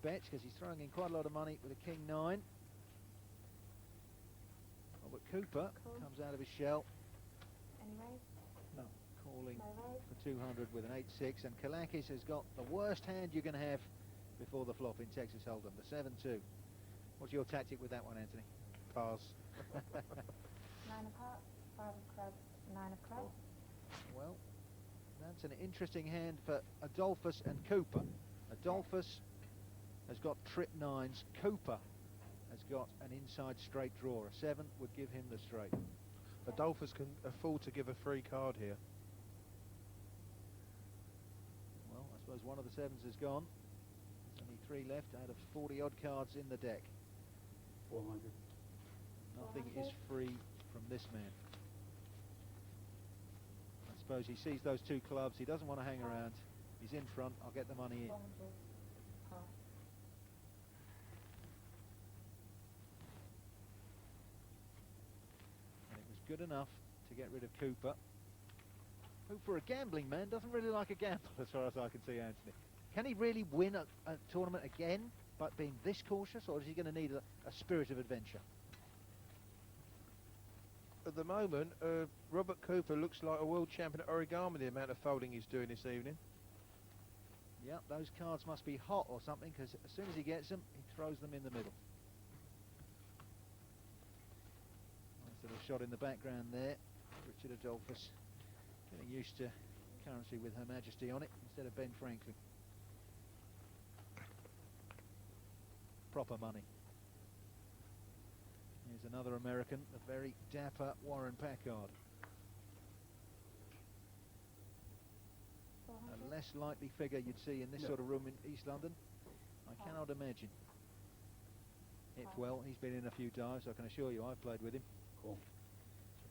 Speaker 3: bets, because he's throwing in quite a lot of money with a King-9. Robert Cooper comes out of his shell.
Speaker 6: Any raise?
Speaker 3: No. Calling
Speaker 6: No raise.
Speaker 3: for 200 with an 8-6, and Kallakis has got the worst hand you can have before the flop in Texas Hold'em, the 7-2. What's your tactic with that one, Anthony?
Speaker 4: Pass.
Speaker 6: 9 of hearts, 5 of clubs, 9 of clubs.
Speaker 3: Well, that's an interesting hand for Adolphus and Cooper. Adolphus has got trip 9s. Cooper has got an inside straight draw. A 7 would give him the straight.
Speaker 4: Adolphus can afford to give a free card here.
Speaker 3: Well, I suppose one of the 7s is gone. There's only 3 left out of 40-odd cards in the deck.
Speaker 8: 400.
Speaker 3: Nothing is free from this man. I suppose he sees those 2 clubs. He doesn't want to hang around. He's in front. I'll get the money in.
Speaker 6: 400. Pass.
Speaker 3: And it was good enough to get rid of Cooper, who for a gambling man doesn't really like a gamble, as far as I can see, Anthony. Can he really win a tournament again by being this cautious, or is he going to need a spirit of adventure?
Speaker 4: at the moment, Robert Cooper looks like a world champion at origami, the amount of folding he's doing this evening.
Speaker 3: Yep, those cards must be hot or something, because as soon as he gets them, he throws them in the middle. Nice little shot in the background there. Richard Adolphus getting used to currency with Her Majesty on it instead of Ben Franklin. Proper money. Here's another American, the very dapper Warren Packard. A less likely figure you'd see in this sort of room in East London, I cannot imagine. Hipwell, he's been in a few times, I can assure you I've played with him.
Speaker 8: Cool.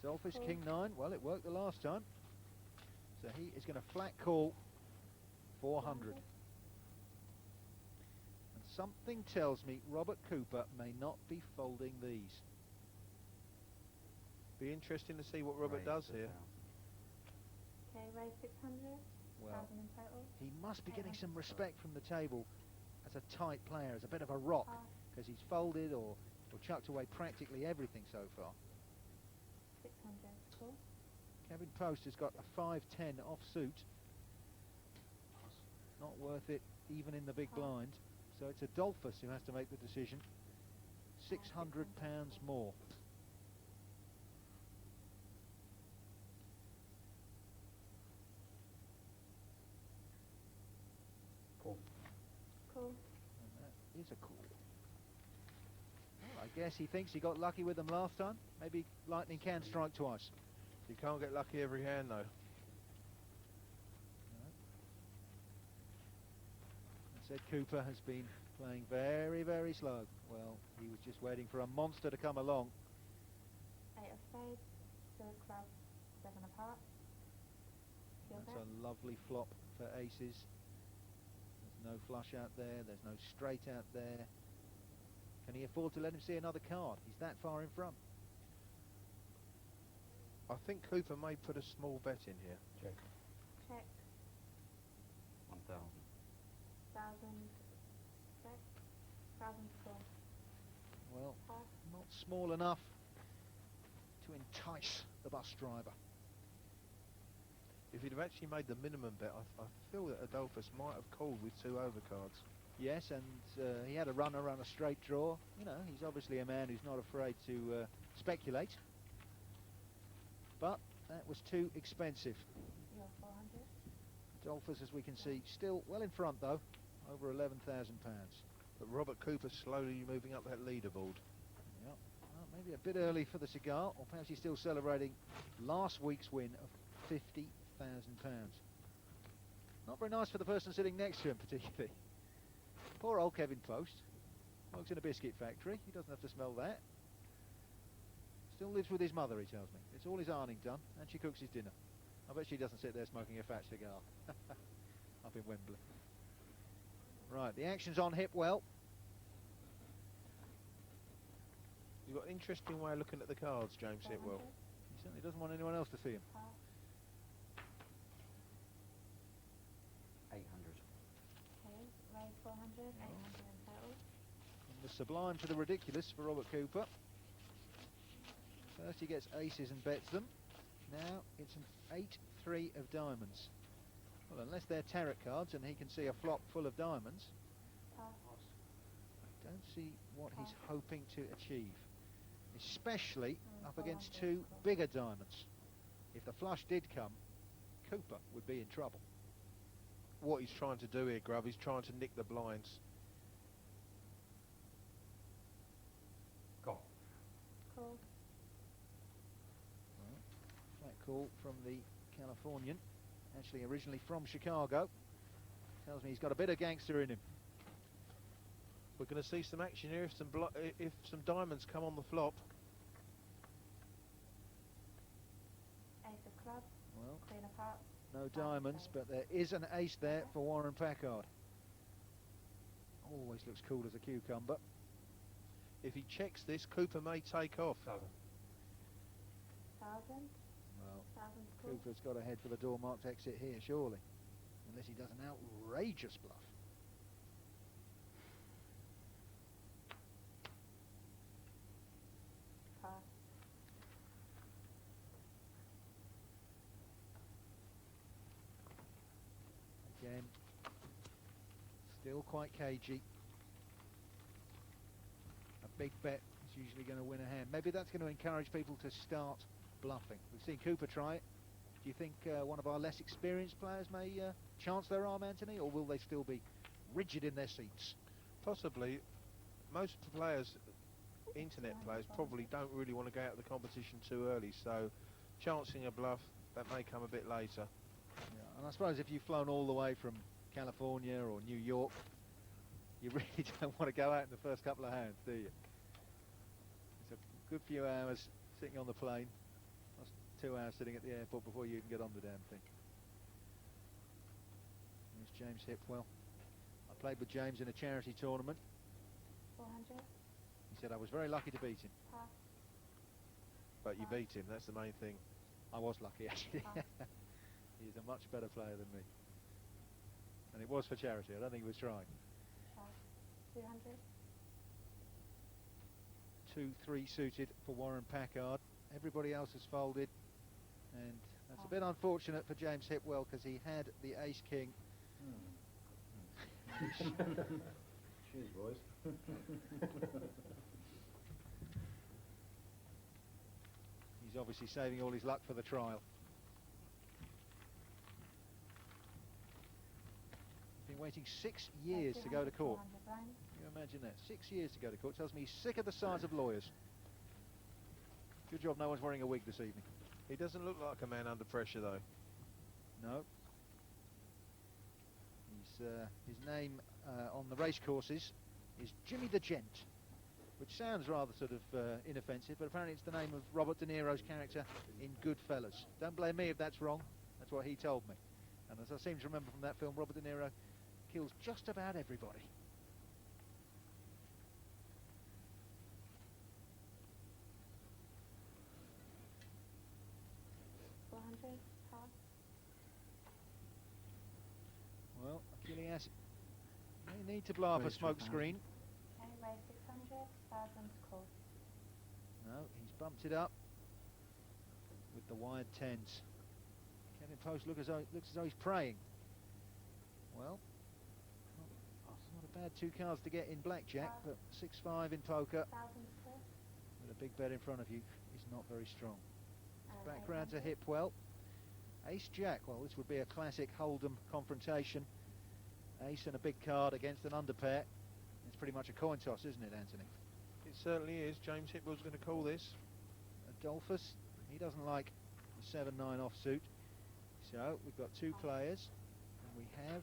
Speaker 3: Adolphus, King 9, well, it worked the last time. So he is going to flat call 400. And something tells me Robert Cooper may not be folding these.
Speaker 4: Be interesting to see what Robert does here.
Speaker 6: Okay, raise 600.
Speaker 3: Well,
Speaker 6: 1,000 in total.
Speaker 3: he must be getting some respect from the table as a tight player, as a bit of a rock, because he's folded or chucked away practically everything so far.
Speaker 6: 600. Cool.
Speaker 3: Kevin Poast has got a 5-10 offsuit. Not worth it even in the big blind. So it's Adolphus who has to make the decision. £600 more.
Speaker 8: Cool.
Speaker 6: Cool.
Speaker 3: And that is a call. Well, I guess he thinks he got lucky with them last time. Maybe lightning can strike twice.
Speaker 4: You can't get lucky every hand, though.
Speaker 3: I said Cooper has been playing very, very slow. Well, he was just waiting for a monster to come along.
Speaker 6: 8 of spades. 2 of clubs. 7 of hearts.
Speaker 3: That's a lovely flop for aces. There's no flush out there. There's no straight out there. Can he afford to let him see another card? He's that far in front.
Speaker 4: I think Cooper may put a small bet in here.
Speaker 8: Check.
Speaker 6: Check.
Speaker 8: 1,000.
Speaker 6: 1,000. Check. 1,000 score.
Speaker 3: Well,
Speaker 6: Pass.
Speaker 3: not small enough to entice the bus driver.
Speaker 4: If he'd have actually made the minimum bet, I feel that Adolphus might have called with 2 overcards.
Speaker 3: Yes, and he had a runner on a straight draw. You know, he's obviously a man who's not afraid to speculate. But that was too expensive.
Speaker 6: You're 400.
Speaker 3: Adolphus, as we can see, still well in front though, over £11,000.
Speaker 4: But Robert Cooper slowly moving up that leaderboard.
Speaker 3: Yep. Well, maybe a bit early for the cigar, or perhaps he's still celebrating last week's win of £50,000. Not very nice for the person sitting next to him, particularly. Poor old Kevin Poast. Works in a biscuit factory. He doesn't have to smell that. Still lives with his mother, he tells me. It's all his ironing done, and she cooks his dinner. I bet she doesn't sit there smoking a fat cigar. Up in Wembley. Right, the action's on Hipwell.
Speaker 4: You've got an interesting way of looking at the cards, James Hipwell.
Speaker 3: He certainly doesn't want anyone else to see him.
Speaker 8: 800.
Speaker 6: Okay, raise 400. 800 in total.
Speaker 3: From the sublime to the ridiculous for Robert Cooper. First he gets aces and bets them. Now it's an 8-3 of diamonds. Well, unless they're tarot cards and he can see a flop full of diamonds,
Speaker 6: Pass.
Speaker 3: I don't see what he's hoping to achieve. Especially up
Speaker 6: 400
Speaker 3: against 2
Speaker 6: score.
Speaker 3: bigger diamonds. If the flush did come, Cooper would be in trouble.
Speaker 4: What he's trying to do here, Grub, he's trying to nick the blinds.
Speaker 8: Go.
Speaker 6: Cool.
Speaker 3: Flat call from the Californian, actually originally from Chicago. Tells me he's got a bit of gangster in him.
Speaker 4: We're going to see some action here if some diamonds come on the flop.
Speaker 6: Ace of clubs.
Speaker 3: Well,
Speaker 6: Queen of hearts.
Speaker 3: no diamonds, but there is an ace there for Warren Packard. Always looks cool as a cucumber.
Speaker 4: If he checks this, Cooper may take off.
Speaker 8: 1,000.
Speaker 6: 1,000.
Speaker 3: Well,
Speaker 6: 1,000 score.
Speaker 3: Cooper's got to head for the door marked exit here, surely. Unless he does an outrageous bluff.
Speaker 6: Pass.
Speaker 3: Still quite cagey. A big bet is usually going to win a hand. Maybe that's going to encourage people to start bluffing. We've seen Cooper try it. Do you think one of our less experienced players may chance their arm, Anthony, or will they still be rigid in their seats?
Speaker 4: Possibly. Most players, internet players, probably don't really want to go out of the competition too early, so chancing a bluff, that may come a bit later.
Speaker 3: Yeah, and I suppose if you've flown all the way from California or New York, you really don't want to go out in the first couple of hands, do you? It's a good few hours sitting on the plane. That's 2 hours sitting at the airport before you can get on the damn thing. Here's James Hipwell. I played with James in a charity tournament.
Speaker 6: 400.
Speaker 3: He said I was very lucky to beat him.
Speaker 6: Pass.
Speaker 4: But you beat him, that's the main thing.
Speaker 3: I was lucky, actually. He's a much better player than me. And it was for charity. I don't think he was trying.
Speaker 6: Pass. 200.
Speaker 3: 2-3 suited for Warren Packard. Everybody else has folded. And that's a bit unfortunate for James Hipwell because he had the ace-king.
Speaker 5: Cheers, boys.
Speaker 3: He's obviously saving all his luck for the trial. Been waiting 6 years to go to court. Can you imagine that? 6 years to go to court. Tells me he's sick of the size of lawyers. Good job no one's wearing a wig this evening.
Speaker 4: He doesn't look like a man under pressure, though.
Speaker 3: No. His name on the race courses is Jimmy the Gent, which sounds rather sort of inoffensive, but apparently it's the name of Robert De Niro's character in Goodfellas. Don't blame me if that's wrong. That's what he told me. And as I seem to remember from that film, Robert De Niro kills just about everybody. Well, Achilleas may need to blow up a smoke screen.
Speaker 6: Anyway, 600, 1,000 call.
Speaker 3: No, he's bumped it up with the wide tens. Kevin Poast looks as though he's praying. Well, it's not a bad 2 cards to get in blackjack, but 6-5 in poker
Speaker 6: 1,000 split.
Speaker 3: with a big bet in front of you is not very strong.
Speaker 6: And
Speaker 3: Back round to Hipwell. Ace-Jack, well, this would be a classic Hold'em confrontation. Ace and a big card against an underpair. It's pretty much a coin toss, isn't it, Anthony?
Speaker 4: It certainly is. James Hipwell's going to call this.
Speaker 3: Adolphus, he doesn't like the 7-9 offsuit. So we've got 2 players, and we have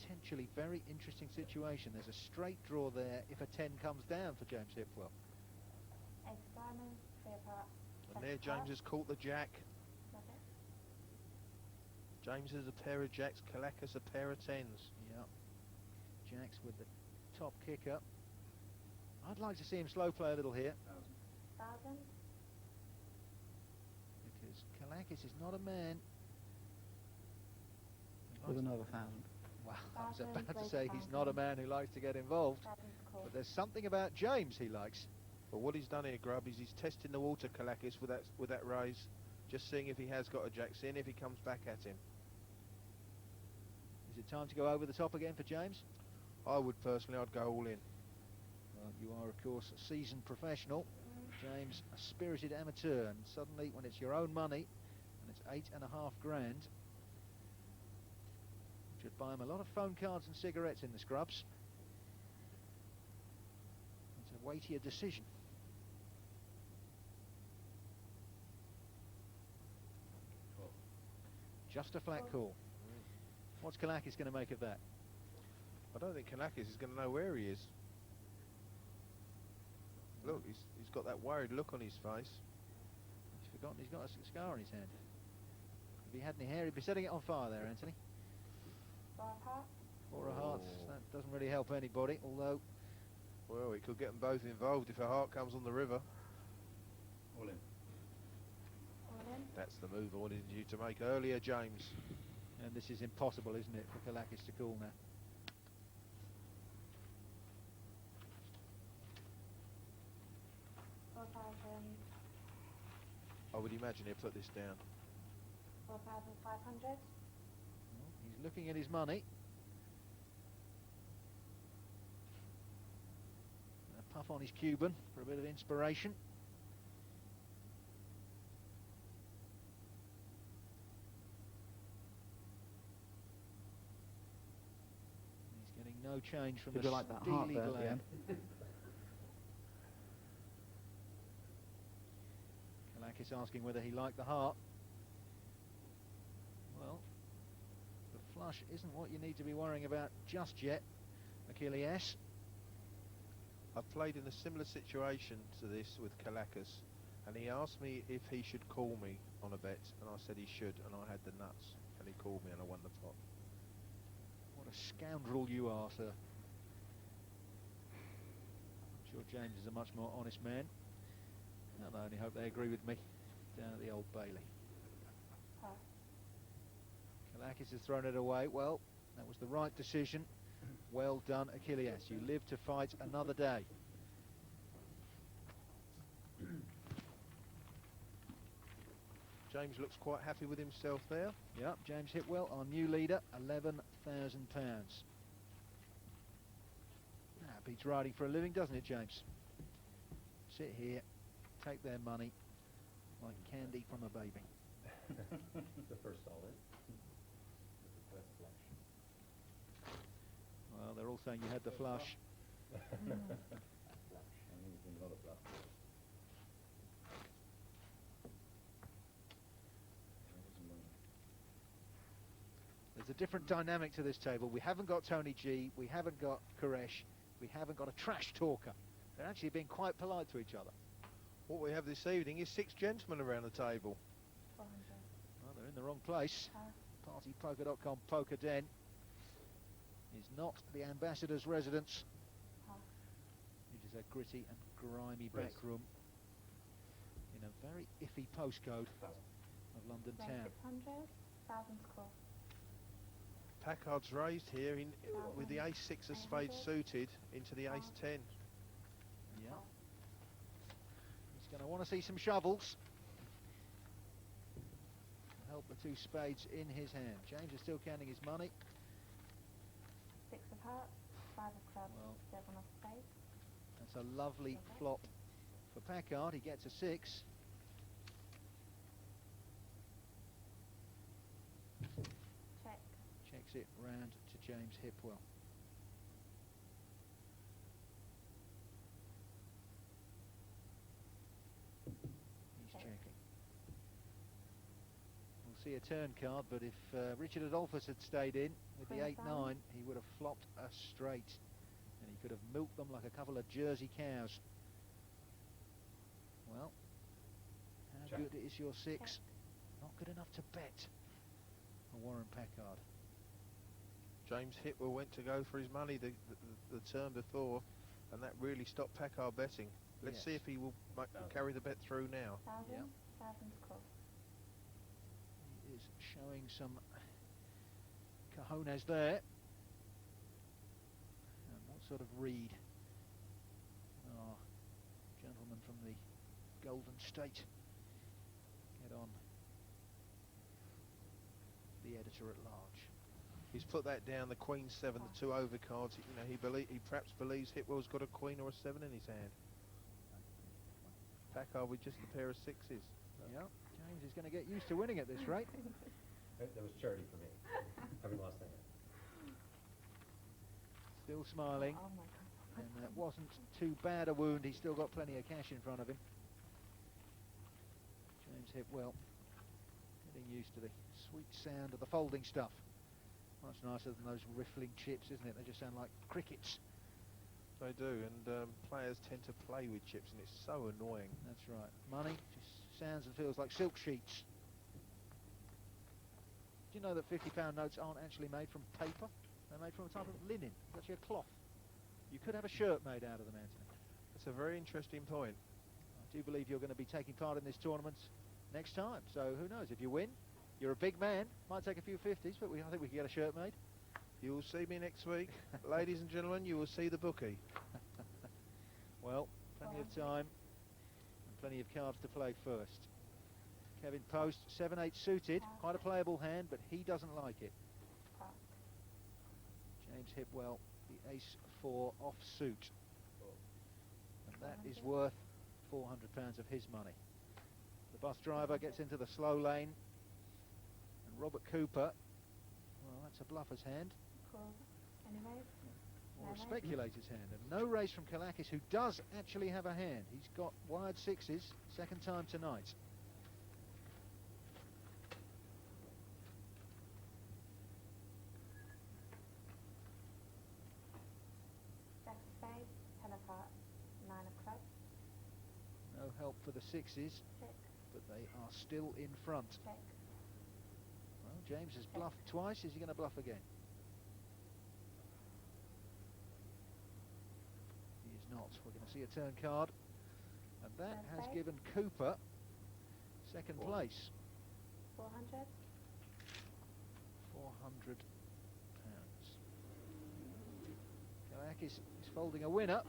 Speaker 3: potentially very interesting situation. There's a straight draw there if a 10 comes down for James Hipwell.
Speaker 6: Ace of diamonds, 3 apart.
Speaker 4: And there James has caught the jack.
Speaker 6: Love it.
Speaker 4: James has a pair of jacks, Kallakis a pair of 10s.
Speaker 3: Yeah. Jacks with the top kicker. I'd like to see him slow play a little here.
Speaker 6: 1,000.
Speaker 3: Because Kallakis is not a man.
Speaker 7: With another 1,000.
Speaker 3: Well, I was about to say he's not a man who likes to get involved.
Speaker 6: 1,000 call.
Speaker 3: But there's something about James he likes.
Speaker 4: But what he's done here, Grubb, is he's testing the water, Kallakis, with that raise, just seeing if he has got a jack, seeing if he comes back at him.
Speaker 3: Is it time to go over the top again for James?
Speaker 4: I would personally, I'd go all in.
Speaker 3: Well, you are, of course, a seasoned professional. James, a spirited amateur. And suddenly, when it's your own money, and it's 8.5 grand, should buy him a lot of phone cards and cigarettes in the scrubs. It's a weightier decision. Just a flat call. What's Kallakis going to make of that?
Speaker 4: I don't think Kallakis is going to know where he is. Look, he's got that worried look on his face.
Speaker 3: He's forgotten he's got a scar on his hand. If he had any hair, he'd be setting it on fire there, Anthony.
Speaker 6: 4 apart.
Speaker 3: 4 of hearts. That doesn't really help anybody, although...
Speaker 4: Well, it could get them both involved if a heart comes on the river.
Speaker 8: All in.
Speaker 6: All in.
Speaker 4: That's the move I wanted you to make earlier, James.
Speaker 3: And this is impossible, isn't it, for Kallakis to call now?
Speaker 4: I would imagine he'd put this down.
Speaker 6: 4,500.
Speaker 3: Well, He's looking at his money. A puff on his Cuban for a bit of inspiration. He's getting no change from
Speaker 7: Did
Speaker 3: the
Speaker 7: you like that heart
Speaker 3: steely
Speaker 7: there at the
Speaker 3: glare.
Speaker 7: end?
Speaker 3: Kallakis asking whether he liked the heart. Well, the flush isn't what you need to be worrying about just yet, Achilleas.
Speaker 4: I've played in a similar situation to this with Kallakis, and he asked me if he should call me on a bet, and I said he should, and I had the nuts, and he called me and I won the pot.
Speaker 3: What a scoundrel you are, sir. I'm sure James is a much more honest man. And I only hope they agree with me down at the Old Bailey. Kallakis has thrown it away. Well, that was the right decision. Well done, Achilleas. You live to fight another day.
Speaker 4: James looks quite happy with himself there.
Speaker 3: Yep, James Hipwell, our new leader, £11,000. Beats riding for a living, doesn't it, James? Sit here, take their money like candy from a baby.
Speaker 8: The first solid. The first flush.
Speaker 3: Well, they're all saying you had the flush.
Speaker 8: Flush. I mean, it's not a flush.
Speaker 3: There's a different dynamic to this table. We haven't got Tony G, we haven't got Koresh, we haven't got a trash talker. They're actually being quite polite to each other.
Speaker 4: What we have this evening is 6 gentlemen around the table.
Speaker 6: 400.
Speaker 3: Well, they're in the wrong place. PartyPoker.com Poker Den is not the ambassador's residence. It is a gritty and grimy back room in a very iffy postcode of London town.
Speaker 6: 600, 1,000 score.
Speaker 4: Packard's raised here in with the ace-6 of spades suited into the ace-10.
Speaker 3: Yeah. He's going to want to see some shovels to help the 2 spades in his hand. James is still counting his money.
Speaker 6: 6 of hearts, 5 of clubs,
Speaker 3: Well,
Speaker 6: 7 of spades.
Speaker 3: That's a lovely flop for Packard. He gets a 6.
Speaker 6: Check.
Speaker 3: Checks it round to James Hipwell. He's
Speaker 6: Check.
Speaker 3: checking. We'll see a turn card, but if Richard Adolphus had stayed in with the
Speaker 6: Queen
Speaker 3: 8-9, he would have flopped a straight. And he could have milked them like a couple of Jersey cows. Well, how
Speaker 8: Check.
Speaker 3: good is your 6?
Speaker 6: Check.
Speaker 3: Not good enough to bet for Warren Packard.
Speaker 4: James Hipwell went to go for his money the turn before, and that really stopped Packard betting. Let's
Speaker 3: Yes.
Speaker 4: see if he will carry the bet through now.
Speaker 6: 1,000,
Speaker 3: Yeah.
Speaker 6: 1,000 score.
Speaker 3: He is showing some cojones there. And what sort of read? Our gentleman from the Golden State get on the editor at large.
Speaker 4: He's put that down, the Queen 7, the 2 overcards. You know, he perhaps believes Hipwell's got a Queen or a 7 in his hand. Packard with just a pair of 6s.
Speaker 3: Yeah, James is going to get used to winning at this rate.
Speaker 5: That was charity for me, having lost that.
Speaker 3: Still smiling.
Speaker 6: Oh my God.
Speaker 3: And that wasn't too bad a wound. He's still got plenty of cash in front of him. James Hipwell getting used to the sweet sound of the folding stuff. Much nicer than those riffling chips, isn't it? They just sound like crickets.
Speaker 4: They do, and players tend to play with chips, and it's so annoying.
Speaker 3: That's right. Money just sounds and feels like silk sheets. Do you know that £50 notes aren't actually made from paper? They're made from a type of linen. It's actually a cloth. You could have a shirt made out of them, Anthony.
Speaker 4: That's a very interesting point.
Speaker 3: I do believe you're going to be taking part in this tournament next time. So who knows? If you win, you're a big man. Might take a few 50s, but I think we can get a shirt made.
Speaker 4: You will see me next week. Ladies and gentlemen, you will see the bookie.
Speaker 3: Well, plenty of time and plenty of cards to play first. Kevin Poast, 7-8 suited. Quite a playable hand, but he doesn't like it.
Speaker 6: Pass.
Speaker 3: James Hipwell, the ace-4 offsuit. And that is worth £400 of his money. The bus driver gets into the slow lane. And Robert Cooper, well, that's a bluffer's hand.
Speaker 6: Call. Anyway.
Speaker 3: Or a speculator's hand. And no raise from Kallakis, who does actually have a hand. He's got wired sixes, second time tonight.
Speaker 6: Jack of spades, 10 of hearts, 9 of clubs.
Speaker 3: No help for the sixes,
Speaker 6: Check.
Speaker 3: but they are still in front.
Speaker 6: Check.
Speaker 3: Well, James has bluffed twice. Is he going to bluff again? He is not. We're going to see a turn card. And that has
Speaker 6: Okay.
Speaker 3: given Cooper second place.
Speaker 6: 400.
Speaker 3: £400. Kallakis is folding a winner.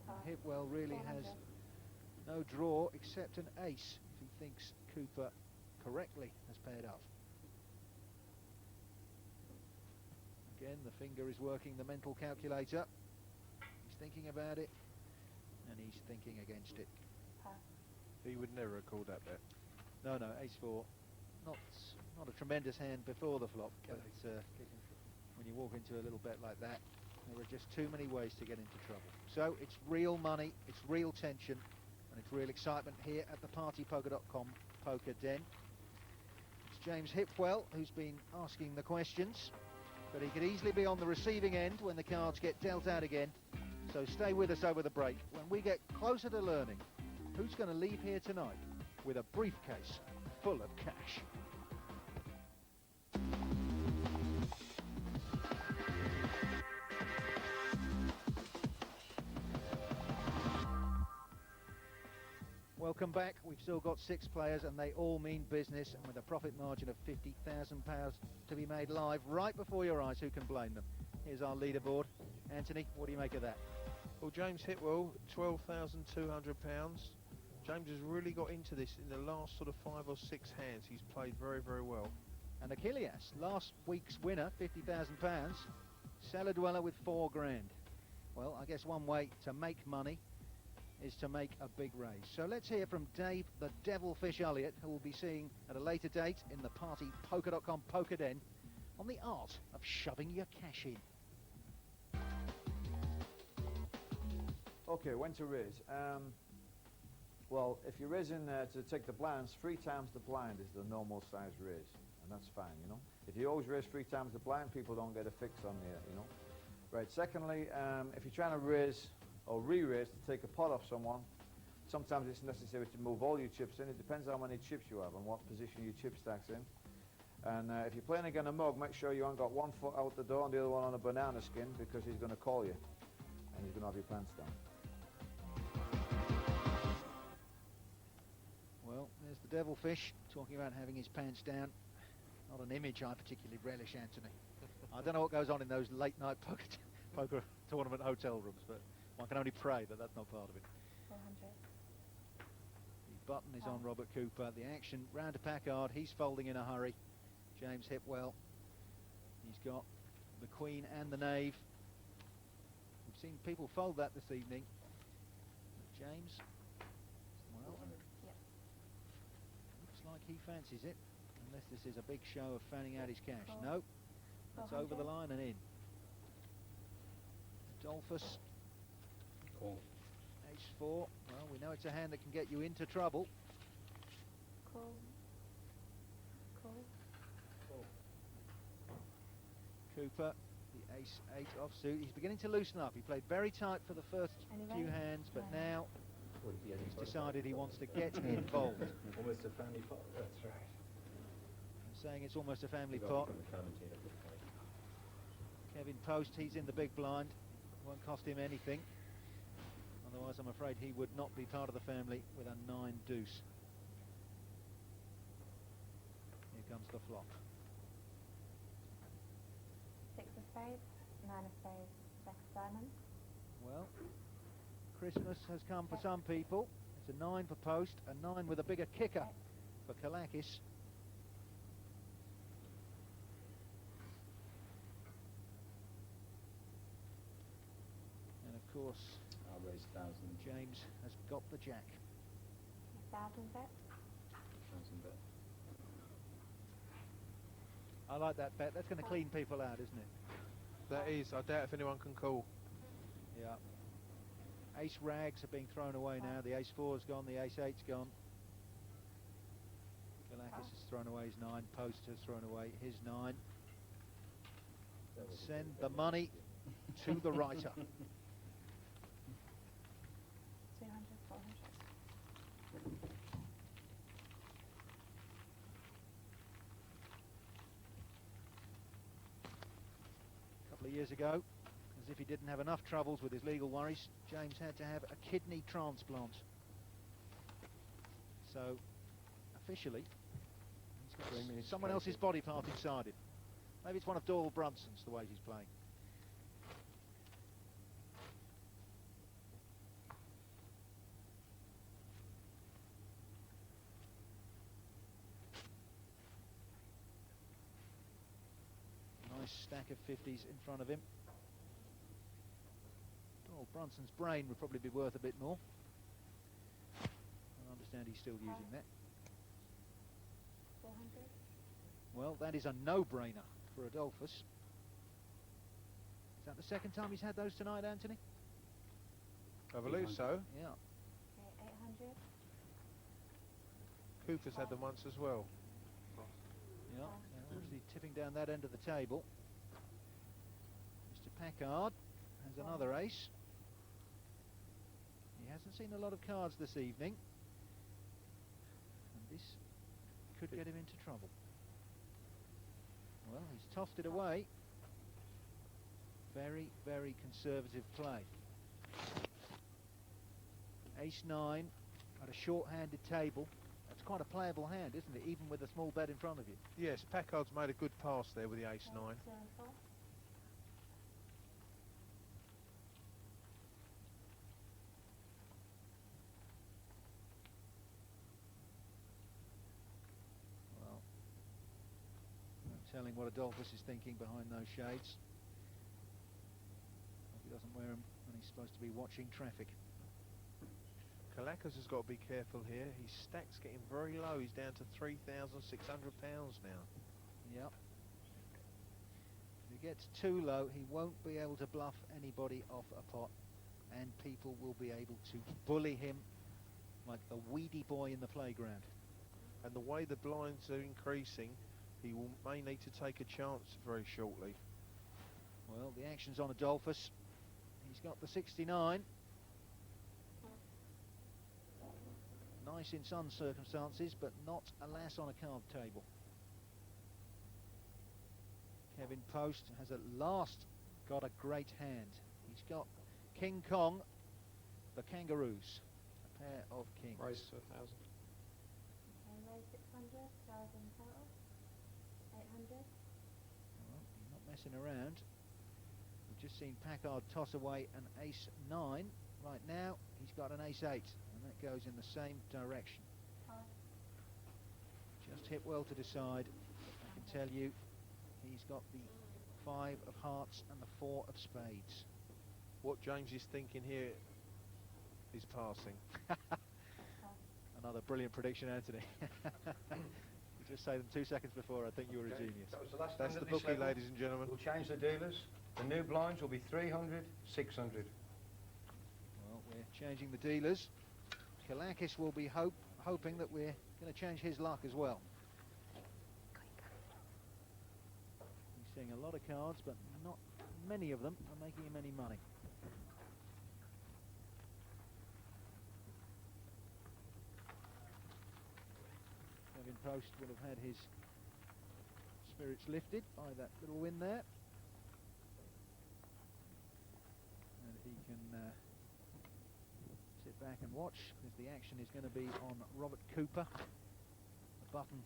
Speaker 6: Pass.
Speaker 3: Hipwell really has
Speaker 6: 400.
Speaker 3: no draw except an ace if he thinks Cooper correctly has paired up. Again, the finger is working the mental calculator. He's thinking about it, and he's thinking against it.
Speaker 6: Pass.
Speaker 4: He would never have called that bet.
Speaker 3: No, ace-4. Not a tremendous hand before the flop, but when you walk into a little bet like that, there are just too many ways to get into trouble. So it's real money, it's real tension, and it's real excitement here at the partypoker.com poker den. It's James Hipwell who's been asking the questions, but he could easily be on the receiving end when the cards get dealt out again. So stay with us over the break. When we get closer to learning who's going to leave here tonight with a briefcase full of cash. Welcome back. We've still got 6 players and they all mean business, and with a profit margin of £50,000 to be made live right before your eyes. Who can blame them? Here's our leaderboard. Anthony, what do you make of that?
Speaker 4: Well, James Hipwell, £12,200. James has really got into this in the last sort of 5 or 6 hands. He's played very, very well.
Speaker 3: And Achilleas, last week's winner, £50,000, cellar dweller with £4 grand. Well, I guess one way to make money is to make a big raise. So let's hear from Dave the Devilfish Elliott, who we'll be seeing at a later date in the partypoker.com poker den, on the art of shoving your cash in.
Speaker 9: Okay, when to raise? Well, if you're raising to take the blinds, 3 times the blind is the normal size raise, and that's fine, you know. If you always raise 3 times the blind, people don't get a fix on there, you know. Right, secondly, if you're trying to raise or re-raise to take a pot off someone, sometimes it's necessary to move all your chips in. It depends how many chips you have and what position your chip stack's in. And if you're playing against a mug, make sure you haven't got one foot out the door and the other one on a banana skin, because he's going to call you and he's going to have your pants down.
Speaker 3: Well, there's the Devilfish talking about having his pants down. Not an image I particularly relish, Anthony. I don't know what goes on in those late night poker tournament hotel rooms, but one can only pray that that's not part of it.
Speaker 6: 400.
Speaker 3: The button is on Robert Cooper. The action round to Packard. He's folding in a hurry. James Hipwell. He's got the Queen and the Knave. We've seen people fold that this evening. But James, well,
Speaker 6: Yep.
Speaker 3: looks like he fancies it. Unless this is a big show of fanning out his cash.
Speaker 6: Call.
Speaker 3: No, that's over the
Speaker 6: 400.
Speaker 3: line and in. Adolphus.
Speaker 8: Call.
Speaker 3: Ace-4. Well, we know it's a hand that can get you into trouble.
Speaker 6: Call. Call.
Speaker 3: Cooper, the ace-8 offsuit. He's beginning to loosen up. He played very tight for the first few
Speaker 6: Anyway?
Speaker 3: hands, but
Speaker 6: No.
Speaker 3: now
Speaker 8: Would it be any
Speaker 3: he's
Speaker 8: further?
Speaker 3: decided he wants to get involved.
Speaker 8: Almost a family pot. That's right.
Speaker 3: I'm saying it's almost a family pot.
Speaker 8: From the commentator would play.
Speaker 3: Kevin Poast, he's in the big blind. Won't cost him anything. Otherwise, I'm afraid he would not be part of the family with a 9 deuce. Here comes the flop.
Speaker 6: 6 of spades, 9 of spades, Jack of diamonds.
Speaker 3: Well, Christmas has come for some people. It's a 9 for Poast, a 9 with a bigger kicker for Kallakis. course,
Speaker 8: I'll raise 1,000.
Speaker 3: James has got the jack.
Speaker 6: 1,000 bet.
Speaker 8: 1,000 bet.
Speaker 3: I like that bet. That's going to clean people out, isn't it?
Speaker 4: That is. I doubt if anyone can call.
Speaker 3: Yeah. Ace rags are being thrown away now. The ace 4's gone, the ace 8's gone. Kallakis has thrown away his 9. Poast has thrown away his 9. Send the money to the writer.
Speaker 6: 200, 400.
Speaker 3: A couple of years ago, as if he didn't have enough troubles with his legal worries, James had to have a kidney transplant. So, officially, he's got someone else's body part inside him. Maybe it's one of Doyle Brunson's, the way he's playing. Nice stack of 50s in front of him. Doyle Brunson's brain would probably be worth a bit more. I understand he's still using that.
Speaker 6: 400.
Speaker 3: Well, that is a no-brainer for Adolphus. Is that the second time he's had those tonight, Anthony?
Speaker 4: I believe so.
Speaker 3: Yeah.
Speaker 6: Okay, 800.
Speaker 4: Cooper's had them once as well.
Speaker 3: Yeah, obviously tipping down that end of the table. Mr. Packard has another ace. He hasn't seen a lot of cards this evening. And this could get him into trouble. Well, he's tossed it away. Very, very conservative play. Ace 9 at a short-handed table. That's quite a playable hand, isn't it? Even with a small bet in front of you.
Speaker 4: Yes, Packard's made a good pass there with the ace 9.
Speaker 6: 2 and 4.
Speaker 3: Well, no telling what Adolphus is thinking behind those shades. Hope he doesn't wear them when he's supposed to be watching traffic.
Speaker 4: Kallakis has got to be careful here. His stack's getting very low. He's down to £3,600 now.
Speaker 3: Yep. If he gets too low, he won't be able to bluff anybody off a pot, and people will be able to bully him like the weedy boy in the playground.
Speaker 4: And the way the blinds are increasing, he may need to take a chance very shortly.
Speaker 3: Well, the action's on Adolphus. He's got the 69. Nice in some circumstances, but not, alas, on a card table. Kevin Poast has at last got a great hand. He's got King Kong, the Kangaroos, a pair of kings.
Speaker 4: Raise to 1,000.
Speaker 6: Okay, raise 600. 1,000 total. 800.
Speaker 3: Well, he's not messing around. We've just seen Packard toss away an ace 9. Right now, he's got an ace 8, and that goes in the same direction. Just hit well to decide. I can tell you, he's got the 5 of hearts and the 4 of spades.
Speaker 4: What James is thinking here is passing.
Speaker 3: Another brilliant prediction, Anthony. You just say them 2 seconds before. I think you were a genius.
Speaker 2: That was the last
Speaker 4: That's
Speaker 2: hand
Speaker 4: the
Speaker 2: of this
Speaker 4: bookie,
Speaker 2: level.
Speaker 4: ladies and gentlemen.
Speaker 2: We'll change the dealers. The new blinds will be 300, 600.
Speaker 3: Well, we're changing the dealers. Kallakis will be hoping that we're going to change his luck as well. He's seeing a lot of cards, but not many of them are making him any money. Kevin Poast would have had his spirits lifted by that little win there. And he can sit back and watch, because the action is going to be on Robert Cooper, the button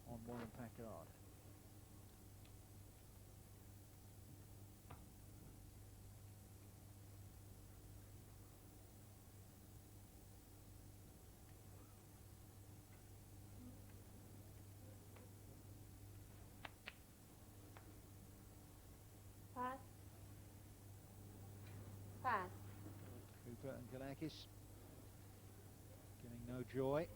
Speaker 3: on Warren Packard.
Speaker 6: Pass. Pass.
Speaker 3: and Kallakis getting no joy.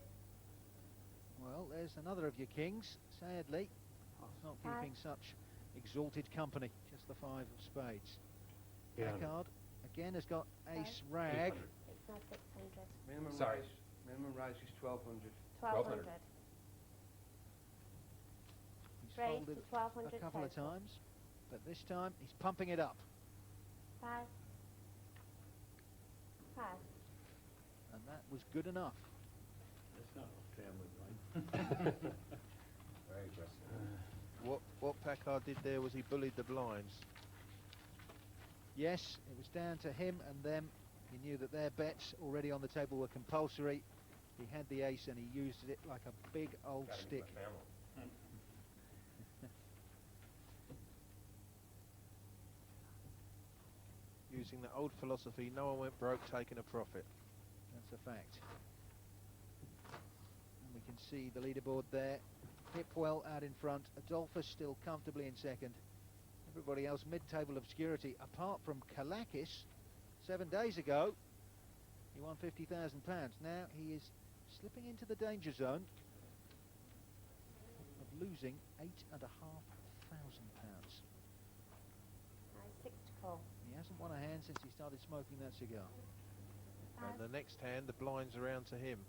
Speaker 3: Well, there's another of your kings, sadly. It's not keeping such exalted company, just the 5 of spades. Packard again has got ace rag.
Speaker 6: It's now 600.
Speaker 2: Minimum raise is 1200.
Speaker 6: 1200.
Speaker 3: He's
Speaker 6: Raised
Speaker 3: folded
Speaker 6: to 1200
Speaker 3: a couple of
Speaker 6: total.
Speaker 3: times, but this time he's pumping it up.
Speaker 6: 5. 5.
Speaker 3: And that was good enough.
Speaker 8: That's not a family, right?
Speaker 5: Very aggressive.
Speaker 4: What Packard did there was he bullied the blinds.
Speaker 3: Yes, it was down to him and them. He knew that their bets already on the table were compulsory. He had the ace and he used it like a big old stick.
Speaker 4: Using the old philosophy, no one went broke taking a profit.
Speaker 3: That's a fact. And we can see the leaderboard there. Hipwell out in front. Adolphus still comfortably in second. Everybody else mid-table obscurity, apart from Kallakis. 7 days ago, he won £50,000. Now he is slipping into the danger zone of losing £8,500.
Speaker 6: 6 to call.
Speaker 3: He hasn't won a hand since he started smoking that cigar.
Speaker 4: And the next hand, the blinds around to him.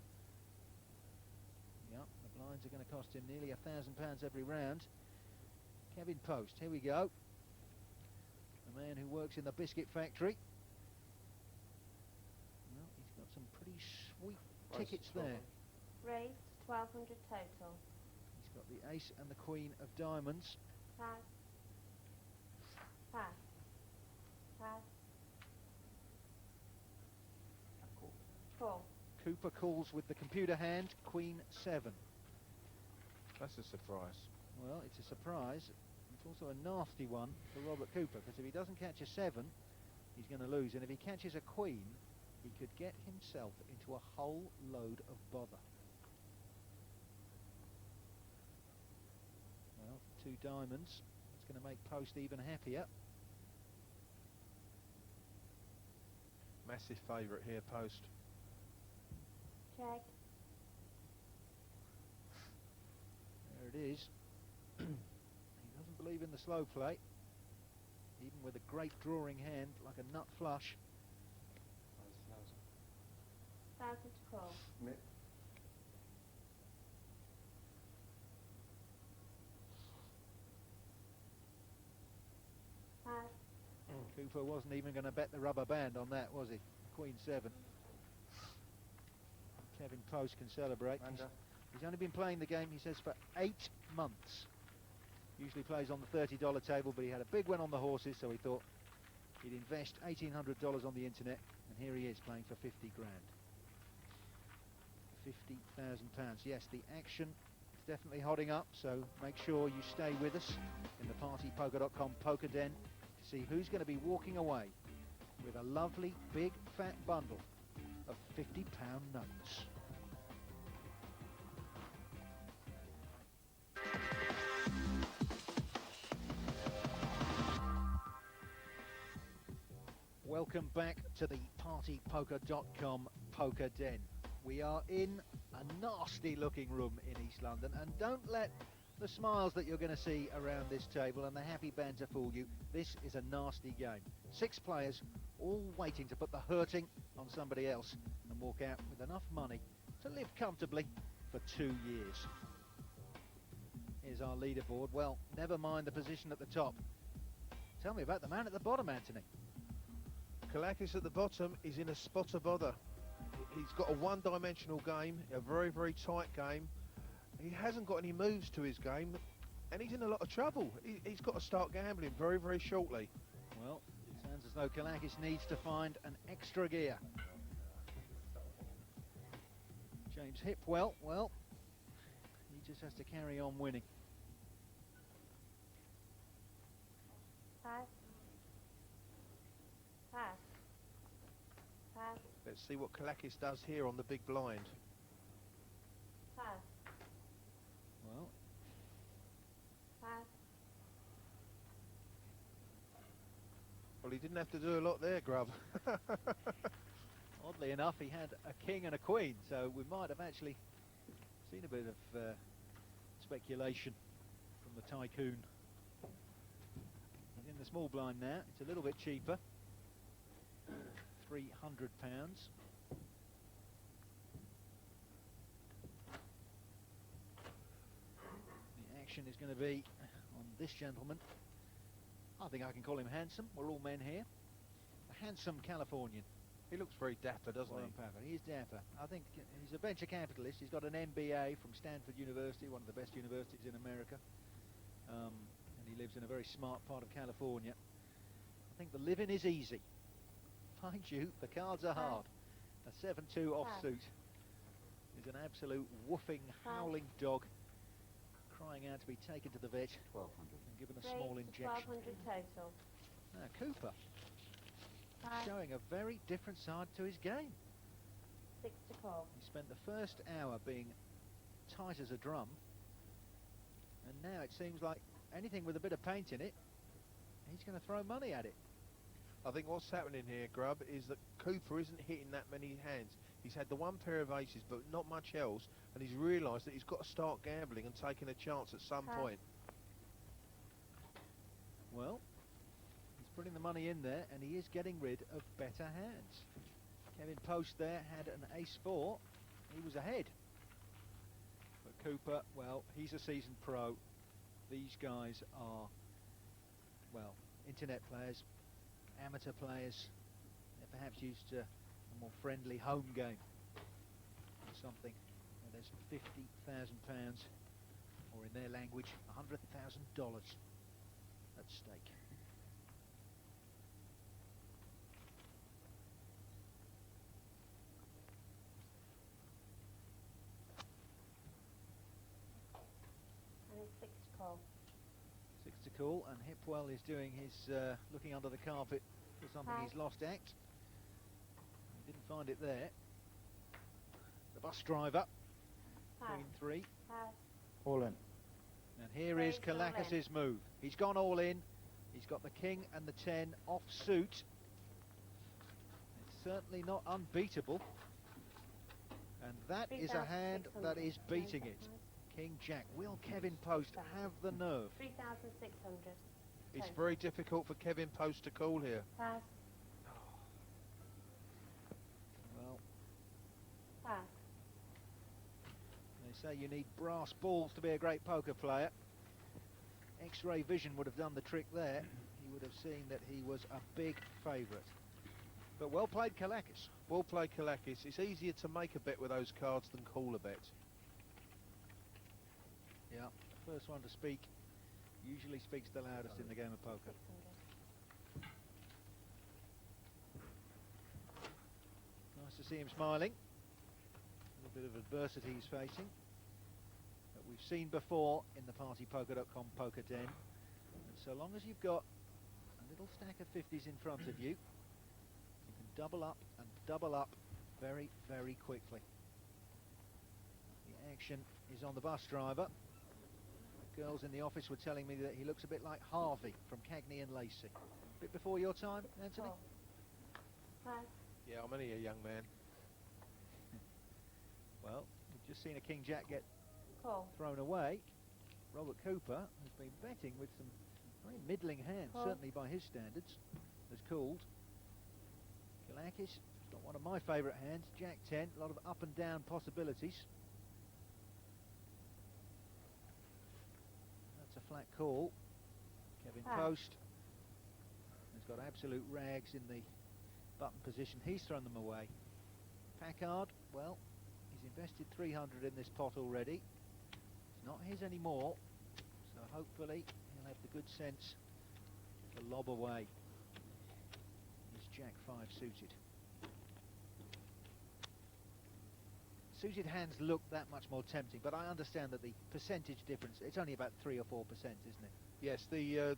Speaker 3: Yep, the blinds are going to cost him nearly £1,000 every round. Kevin Poast, here we go. The man who works in the biscuit factory. Well, he's got some pretty sweet tickets there.
Speaker 6: Raised 1200 total.
Speaker 3: He's got the ace and the queen of diamonds.
Speaker 6: 5. 5. 5. Call.
Speaker 3: Cooper calls with the computer hand, queen 7.
Speaker 4: That's a surprise.
Speaker 3: Well, it's a surprise. It's also a nasty one for Robert Cooper, because if he doesn't catch a 7, he's going to lose. And if he catches a queen, he could get himself into a whole load of bother. Well, 2 diamonds. It's going to make Poast even happier.
Speaker 4: Massive favourite here, Poast.
Speaker 6: Check.
Speaker 3: There it is. He doesn't believe in the slow play, even with a great drawing hand like a nut flush.
Speaker 6: 1000 to call.
Speaker 3: Cooper wasn't even going to bet the rubber band on that, was he? Queen 7. Kevin Poast can celebrate. He's only been playing the game, he says, for 8 months. Usually plays on the $30 table, but he had a big win on the horses, so he thought he'd invest $1,800 on the internet, and here he is playing for 50 grand. £50,000. Yes, the action is definitely hotting up, so make sure you stay with us in the partypoker.com poker den to see who's going to be walking away with a lovely big fat bundle of £50 notes. Welcome back to the partypoker.com poker den. We are in a nasty looking room in East London, and don't let the smiles that you're going to see around this table and the happy banter fool you. This is a nasty game. 6 players all waiting to put the hurting on somebody else and walk out with enough money to live comfortably for 2 years. Here's our leaderboard. Well, never mind the position at the top. Tell me about the man at the bottom, Anthony.
Speaker 4: Kallakis at the bottom is in a spot of bother. He's got a one-dimensional game, a very, very tight game. He hasn't got any moves to his game, and he's in a lot of trouble. He's got to start gambling very, very shortly.
Speaker 3: Well, it sounds as though Kallakis needs to find an extra gear. James Hipwell, well, he just has to carry on winning.
Speaker 6: 5. 5. 5.
Speaker 4: Let's see what Kallakis does here on the big blind.
Speaker 6: 5.
Speaker 3: Well,
Speaker 6: 5.
Speaker 4: Well, he didn't have to do a lot there, Grub.
Speaker 3: Oddly enough, he had a king and a queen, so we might have actually seen a bit of speculation from the tycoon. He's in the small blind now. It's a little bit cheaper, £300. The action is going to be on this gentleman. I think I can call him handsome. We're all men here. A handsome Californian.
Speaker 4: He looks very dapper, doesn't
Speaker 3: Warren
Speaker 4: he?
Speaker 3: Packard. He is dapper. I think he's a venture capitalist. He's got an MBA from Stanford University, one of the best universities in America. And he lives in a very smart part of California. I think the living is easy. Mind you, the cards are hard. A 7-2 offsuit is an absolute woofing, howling dog crying out to be taken to the vet
Speaker 8: 1200.
Speaker 3: and given a small injection.
Speaker 6: 1200 total.
Speaker 3: Now, Cooper showing a very different side to his game.
Speaker 6: 6 to call.
Speaker 3: He spent the first hour being tight as a drum, and now it seems like anything with a bit of paint in it, he's going to throw money at it.
Speaker 4: I think what's happening here, Grub, is that Cooper isn't hitting that many hands. He's had the one pair of aces, but not much else, and he's realised that he's got to start gambling and taking a chance at some point.
Speaker 3: Well, he's putting the money in there, and he is getting rid of better hands. Kevin Poast there had an ace-4. He was ahead. But Cooper, well, he's a seasoned pro. These guys are, well, internet players, amateur players. They're perhaps used to a more friendly home game or something where there's £50,000, or in their language, $100,000 at stake.
Speaker 6: And it's 6 to call.
Speaker 3: 6 to call, and Hipwell is doing his looking under the carpet for something he's lost act. He didn't find it there. The bus driver, Queen 3.
Speaker 7: All in.
Speaker 3: And here is Kallakis' move. He's gone all in. He's got the king and the 10 off suit. It's certainly not unbeatable. And that is a hand that is beating it. King Jack. Will Kevin Poast have the nerve?
Speaker 6: 3,600.
Speaker 4: It's very difficult for Kevin Poast to call here.
Speaker 6: Pass.
Speaker 3: Well,
Speaker 6: Pass.
Speaker 3: they say you need brass balls to be a great poker player. X-ray vision would have done the trick there. He would have seen that he was a big favourite. But well played, Kallakis.
Speaker 4: Well played, Kallakis. It's easier to make a bet with those cards than call a bet.
Speaker 3: Yeah, first one to speak usually speaks the loudest in the game of poker.
Speaker 6: 600.
Speaker 3: Nice to see him smiling. A little bit of adversity he's facing that we've seen before in the partypoker.com poker den. And so long as you've got a little stack of 50s in front of you, you can double up and double up very, very quickly. The action is on the bus driver. The girls in the office were telling me that he looks a bit like Harvey from Cagney and Lacey. A bit before your time, Anthony?
Speaker 6: Call. Pass.
Speaker 4: Yeah, I'm only a young man.
Speaker 3: Well, we've just seen a King Jack get
Speaker 6: Call.
Speaker 3: thrown away. Robert Cooper has been betting with some very middling hands, certainly by his standards, has called. Kallakis, not one of my favourite hands. Jack 10, a lot of up and down possibilities. That's a flat call. Kevin Poast has got absolute rags in the button position. He's thrown them away. Packard, well, he's invested 300 in this pot already. It's not his anymore, so hopefully he'll have the good sense to lob away. He's Jack 5 suited. Suited hands look that much more tempting, but I understand that the percentage difference, it's only about 3 or 4%, isn't it?
Speaker 4: Yes, the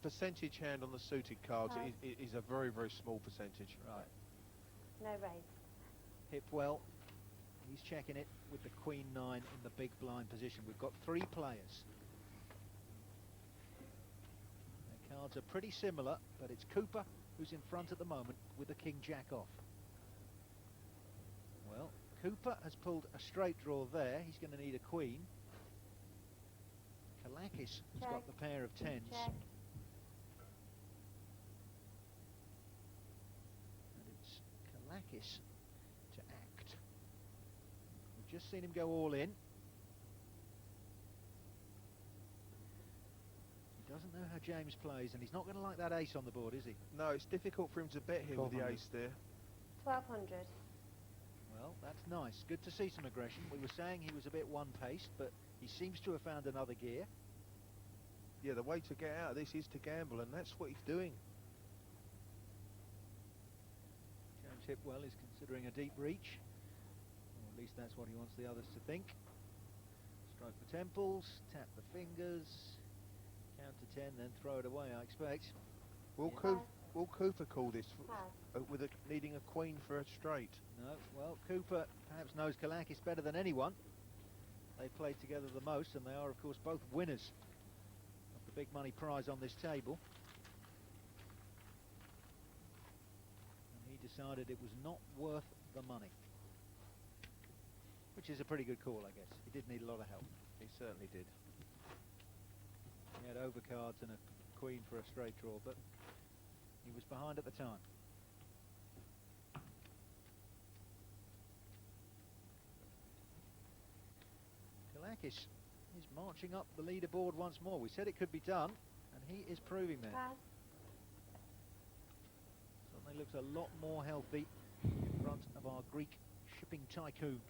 Speaker 4: percentage hand on the suited cards is a very, very small percentage.
Speaker 3: Right.
Speaker 6: No raise.
Speaker 3: Hipwell, he's checking it with the Queen 9 in the big blind position. We've got 3 players. Their cards are pretty similar, but it's Cooper who's in front at the moment with the King Jack off. Cooper has pulled a straight draw there. He's going to need a queen. Kallakis has got
Speaker 6: Check.
Speaker 3: the pair of tens.
Speaker 6: Check.
Speaker 3: And it's Kallakis to act. We've just seen him go all in. He doesn't know how James plays, and he's not going to like that ace on the board, is he?
Speaker 4: No, it's difficult for him to bet here with the
Speaker 2: 1200.
Speaker 4: ace there.
Speaker 6: 1200.
Speaker 3: Well, that's nice. Good to see some aggression. We were saying he was a bit one-paced, but he seems to have found another gear.
Speaker 4: Yeah, the way to get out of this is to gamble, and that's what he's doing.
Speaker 3: James Hipwell is considering a deep reach, or at least that's what he wants the others to think. Stroke the temples, tap the fingers, count to 10, then throw it away, I expect.
Speaker 4: Will,
Speaker 3: Yeah.
Speaker 4: will Cooper call this
Speaker 6: Pass.
Speaker 4: with needing a queen for a straight?
Speaker 3: No, well, Cooper perhaps knows Kallakis better than anyone. They played together the most, and they are, of course, both winners of the big money prize on this table. And he decided it was not worth the money. Which is a pretty good call, I guess. He did need a lot of help.
Speaker 4: He certainly did.
Speaker 3: He had overcards and a queen for a straight draw, but he was behind at the time. Kallakis is marching up the leaderboard once more. We said it could be done, and he is proving that.
Speaker 6: Pass.
Speaker 3: Suddenly looks a lot more healthy in front of our Greek shipping tycoon.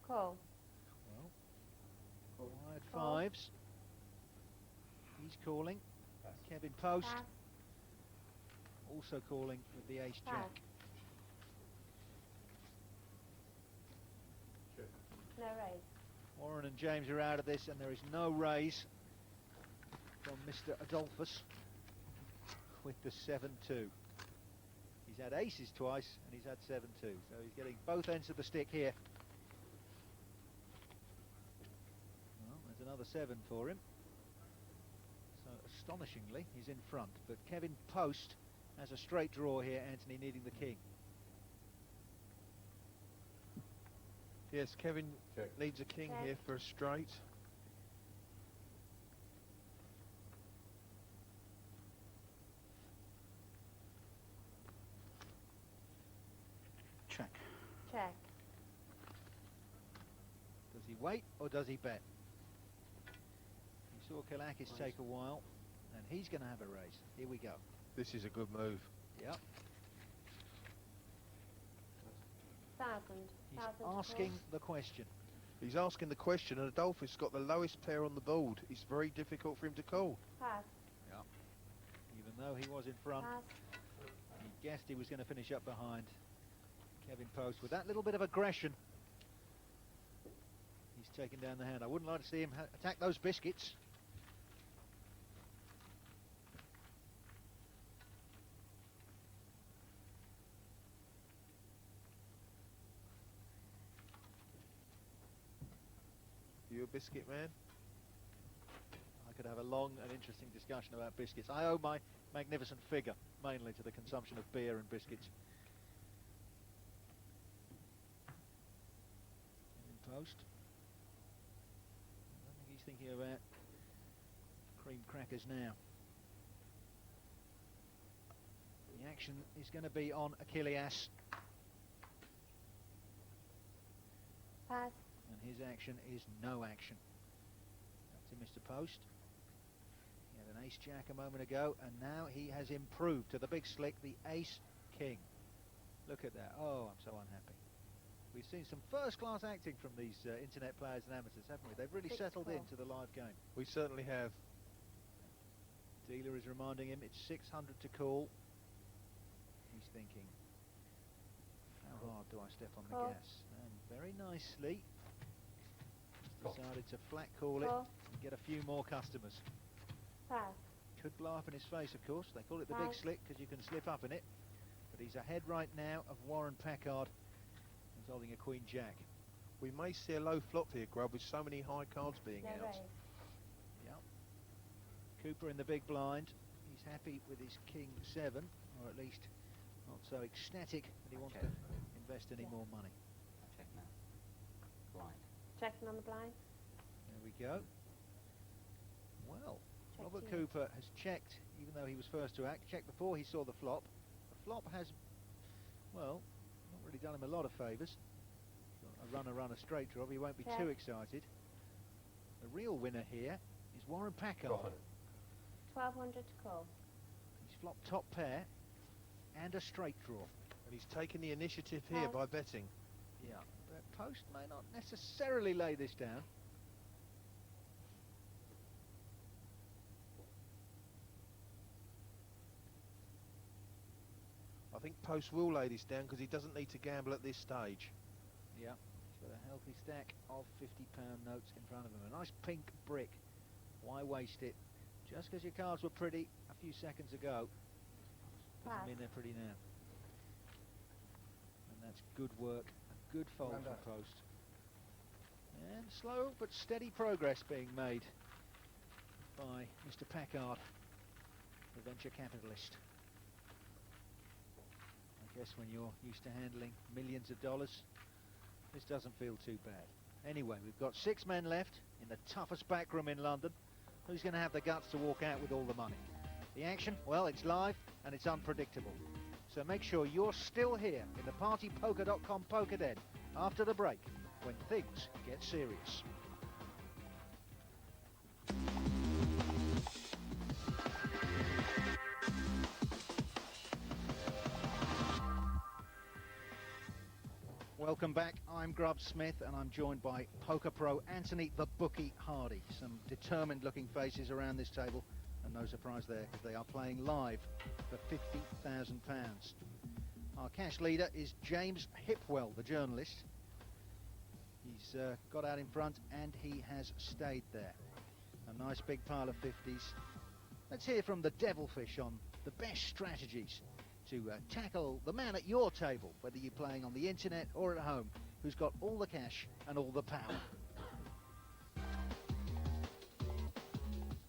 Speaker 6: Call.
Speaker 3: Well, wide
Speaker 6: Call.
Speaker 3: fives. He's calling. Kevin Poast
Speaker 6: Pass.
Speaker 3: also calling with the ace
Speaker 6: Pass.
Speaker 3: jack.
Speaker 6: No raise.
Speaker 3: Warren and James are out of this, and there is no raise from Mr. Adolphus with the 7-2. He's had aces twice, and he's had 7-2, so he's getting both ends of the stick here. Well, there's another 7 for him. So astonishingly, he's in front, but Kevin Poast has a straight draw here, Anthony, needing the king.
Speaker 4: Yes, Kevin
Speaker 5: Check.
Speaker 4: needs a king
Speaker 6: Check.
Speaker 4: here for a straight.
Speaker 7: Check.
Speaker 6: Check.
Speaker 3: Does he wait or does he bet? We saw Kallakis take a while, and he's going to have a raise. Here we go.
Speaker 4: This is a good move.
Speaker 3: Yep.
Speaker 6: 1000.
Speaker 3: He's
Speaker 6: 1000 to call.
Speaker 3: asking the question.
Speaker 4: He's asking the question, and Adolphus got the lowest pair on the board. It's very difficult for him to call.
Speaker 6: Pass.
Speaker 3: Even though he was in front,
Speaker 6: Pass.
Speaker 3: he guessed he was going to finish up behind. Kevin Poast with that little bit of aggression. He's taken down the hand. I wouldn't like to see him attack those biscuits.
Speaker 4: You a biscuit man?
Speaker 3: I could have a long and interesting discussion about biscuits. I owe my magnificent figure mainly to the consumption of beer and biscuits. Kevin Poast. I don't think he's thinking about cream crackers now. The action is going to be on Achilleas,
Speaker 6: Pass.
Speaker 3: and his action is no action. Up to Mr. Poast. He had an ace-jack a moment ago, and now he has improved to the big slick, the ace-king. Look at that. Oh, I'm so unhappy. We've seen some first-class acting from these internet players and amateurs, haven't we? They've really settled
Speaker 6: 6-4.
Speaker 3: into the live game.
Speaker 4: We certainly have.
Speaker 3: Dealer is reminding him it's 600 to call. He's thinking, how hard do I step on the
Speaker 6: Call.
Speaker 3: gas? And very nicely, decided to flat call it
Speaker 6: Call.
Speaker 3: and get a few more customers.
Speaker 6: Pass.
Speaker 3: Could blow up in his face, of course. They call it the big
Speaker 6: Pass.
Speaker 3: slick because you can slip up in it. But he's ahead right now of Warren Packard, who's holding a queen jack.
Speaker 4: We may see a low flop here, Grub, with so many high cards being
Speaker 6: No
Speaker 4: out.
Speaker 6: raise.
Speaker 3: Yep. Cooper in the big blind. He's happy with his king 7 on or at least not so ecstatic that he wants
Speaker 8: Okay.
Speaker 3: to invest any more money.
Speaker 8: Check now. Blind.
Speaker 6: Checking on the blind.
Speaker 3: There we go. Well,
Speaker 6: Check
Speaker 3: Robert
Speaker 6: to you.
Speaker 3: Cooper has checked, even though he was first to act, checked before he saw the flop. The flop has, well, not really done him a lot of favours. Got a runner, straight draw, but he won't be
Speaker 6: Check.
Speaker 3: too excited. The real winner here is Warren Packard.
Speaker 6: 1200 to call.
Speaker 3: He's flopped top pair and a straight draw.
Speaker 4: And he's taken the initiative here by betting.
Speaker 3: Yeah, but Poast may not necessarily lay this down.
Speaker 4: I think Poast will lay this down because he doesn't need to gamble at this stage.
Speaker 3: Yeah, he's got a healthy stack of £50 notes in front of him. A nice pink brick. Why waste it? Just because your cards were pretty a few seconds ago doesn't
Speaker 6: Pass.
Speaker 3: mean they're pretty now. And that's good work, a good fold
Speaker 2: Well
Speaker 3: from
Speaker 2: done.
Speaker 3: Poast. And slow but steady progress being made by Mr. Packard, the venture capitalist. I guess when you're used to handling millions of dollars, this doesn't feel too bad. Anyway, we've got 6 men left in the toughest back room in London. Who's going to have the guts to walk out with all the money? The action, well, it's live and it's unpredictable. So make sure you're still here in the partypoker.com poker den after the break when things get serious. Welcome back. I'm Grub Smith and I'm joined by poker pro Anthony the Bookie Hardy. Some determined looking faces around this table and no surprise there because they are playing live for £50,000. Our cash leader is James Hipwell, the journalist. He's got out in front and he has stayed there. A nice big pile of 50s. Let's hear from the Devilfish on the best strategies to tackle the man at your table, whether you're playing on the internet or at home, who's got all the cash and all the power.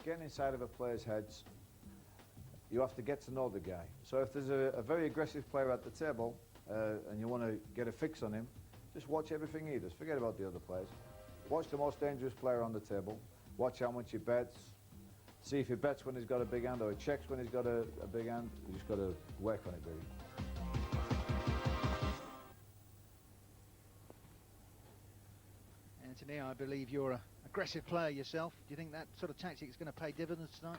Speaker 9: Getting inside of a player's heads, you have to get to know the guy. So if there's a very aggressive player at the table and you want to get a fix on him, just watch everything he does. Forget about the other players. Watch the most dangerous player on the table. Watch how much he bets. See if he bets when he's got a big hand or he checks when he's got a big hand. You just got to work on it, really.
Speaker 3: Anthony, I believe you're an aggressive player yourself. Do you think that sort of tactic is going to pay dividends tonight?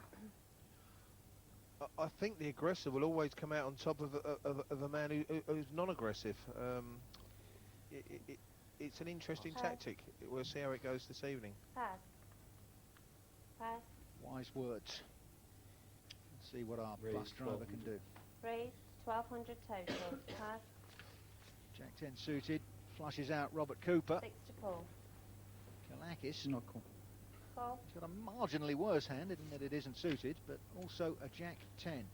Speaker 4: I think the aggressor will always come out on top of a man who's non-aggressive. It's an interesting tactic. We'll see how it goes this evening.
Speaker 6: Pass. Pass.
Speaker 3: Wise words. Let's see what our bus driver can do.
Speaker 6: Raise. 1200 total. Pass.
Speaker 3: Jack 10 suited, flushes out Robert Cooper.
Speaker 6: 6 to call.
Speaker 3: Kallakis,
Speaker 7: Not cool.
Speaker 6: Call.
Speaker 3: he's got a marginally worse hand in that it isn't suited, but also a Jack 10.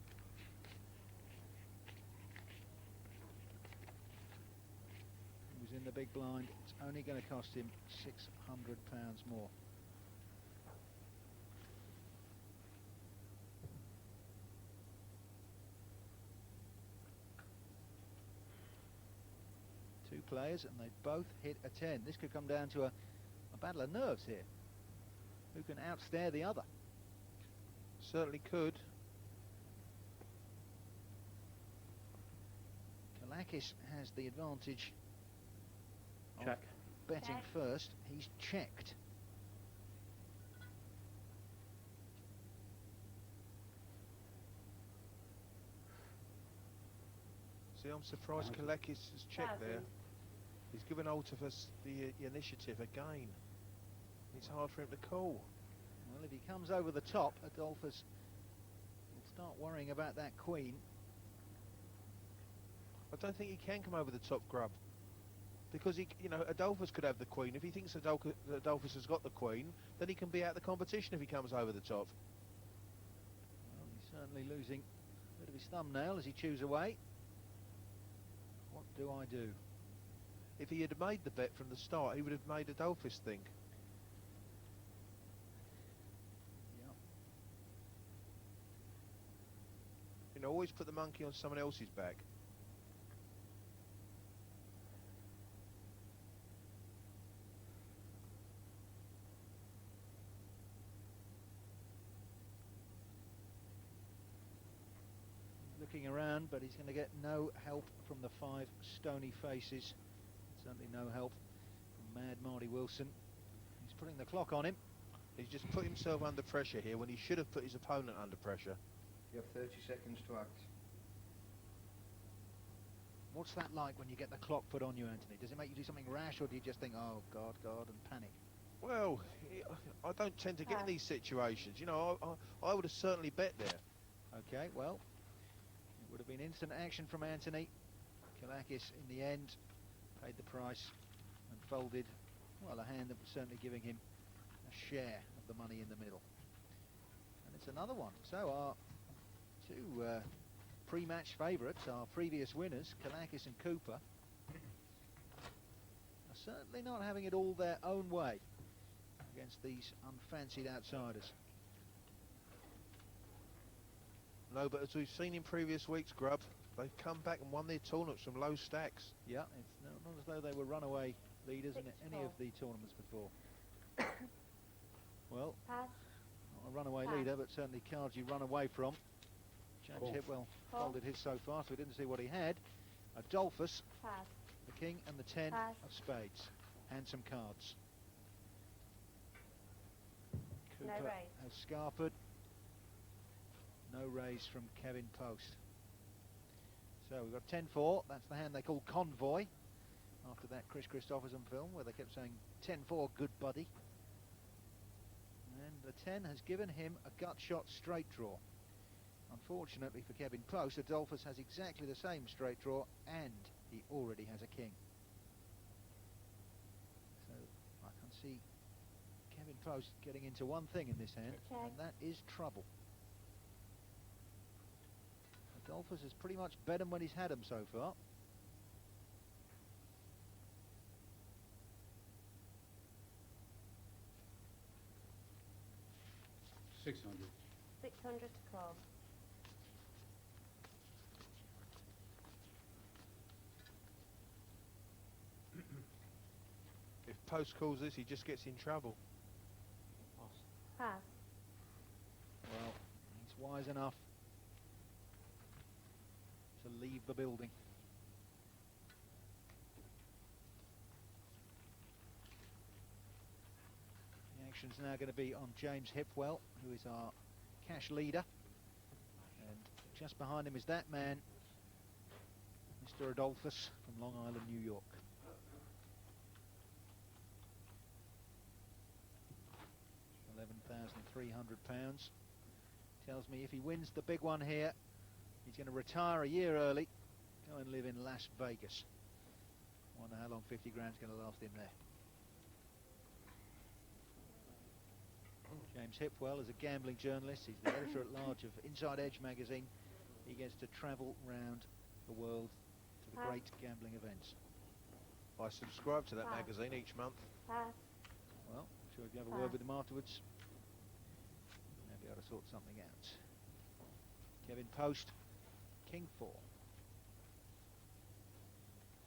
Speaker 3: Who's in the big blind? It's only going to cost him £600 more. Two players and they both hit a 10. This could come down to a battle of nerves here. Who can outstare the other?
Speaker 4: Certainly could.
Speaker 3: Kallakis has the advantage of
Speaker 7: Check.
Speaker 3: betting
Speaker 6: Check.
Speaker 3: first. He's checked.
Speaker 4: See, I'm surprised Kallakis has checked there.
Speaker 6: 1000.
Speaker 4: He's given Adolphus the initiative again. It's hard for him to call.
Speaker 3: Well, if he comes over the top, Adolphus will start worrying about that queen.
Speaker 4: I don't think he can come over the top, Grub. Because, Adolphus could have the queen. If he thinks Adolphus has got the queen, then he can be out the competition if he comes over the top.
Speaker 3: Well, he's certainly losing a bit of his thumbnail as he chews away. What do I do?
Speaker 4: If he had made the bet from the start, he would have made Adolphus think.
Speaker 3: Yeah.
Speaker 4: know, always put the monkey on someone else's back.
Speaker 3: Looking around, but he's going to get no help from the 5 stony faces. Certainly no help from Mad Marty Wilson. He's putting the clock on him.
Speaker 4: He's just put himself under pressure here when he should have put his opponent under pressure.
Speaker 2: You have 30 seconds to act.
Speaker 3: What's that like when you get the clock put on you, Anthony? Does it make you do something rash, or do you just think, oh, God, and panic?
Speaker 4: Well, I don't tend to get in these situations. You know, I would have certainly bet there.
Speaker 3: Okay, well, it would have been instant action from Anthony. Kallakis, in the end, paid the price and folded, well, a hand that was certainly giving him a share of the money in the middle. And it's another one. So our two pre-match favourites, our previous winners, Kallakis and Cooper, are certainly not having it all their own way against these unfancied outsiders.
Speaker 4: No, but as we've seen in previous weeks, Grubb, they've come back and won their tournaments from low stacks.
Speaker 3: Yeah, it's not as though they were runaway leaders in any of the tournaments before. Well, not a runaway leader, but certainly cards you run away from. James Hipwell folded his so far, so we didn't see what he had. Adolphus, the king and the 10 of spades. Handsome cards. Cooper has scarpered. No raise from Kevin Poast. So we've got 10-4. That's the hand they call Convoy. After that Chris Christopherson film where they kept saying 10-4, good buddy. And the 10 has given him a gut shot straight draw. Unfortunately for Kevin Poast, Adolphus has exactly the same straight draw and he already has a king. So I can see Kevin Poast getting into one thing in this hand, and that is trouble. Adolphus has pretty much bet him when he's had him so far.
Speaker 8: $600.
Speaker 6: 600 to call.
Speaker 4: If Post calls this, he just gets in trouble.
Speaker 6: Pass.
Speaker 3: Well, he's wise enough to leave the building. The action's now going to be on James Hipwell, who is our cash leader. And just behind him is that man, Mr. Adolphus from Long Island, New York. £11,300. Tells me if he wins the big one here, he's going to retire a year early, go and live in Las Vegas. Wonder how long 50 grand's going to last him there. James Hipwell is a gambling journalist. He's the editor-at-large of Inside Edge magazine. He gets to travel around the world to the great gambling events.
Speaker 4: I subscribe to that magazine each month.
Speaker 6: Pass.
Speaker 3: Well, I'm sure if you have a word with him afterwards, they'll be able to sort something out. Kevin Poast, King 4.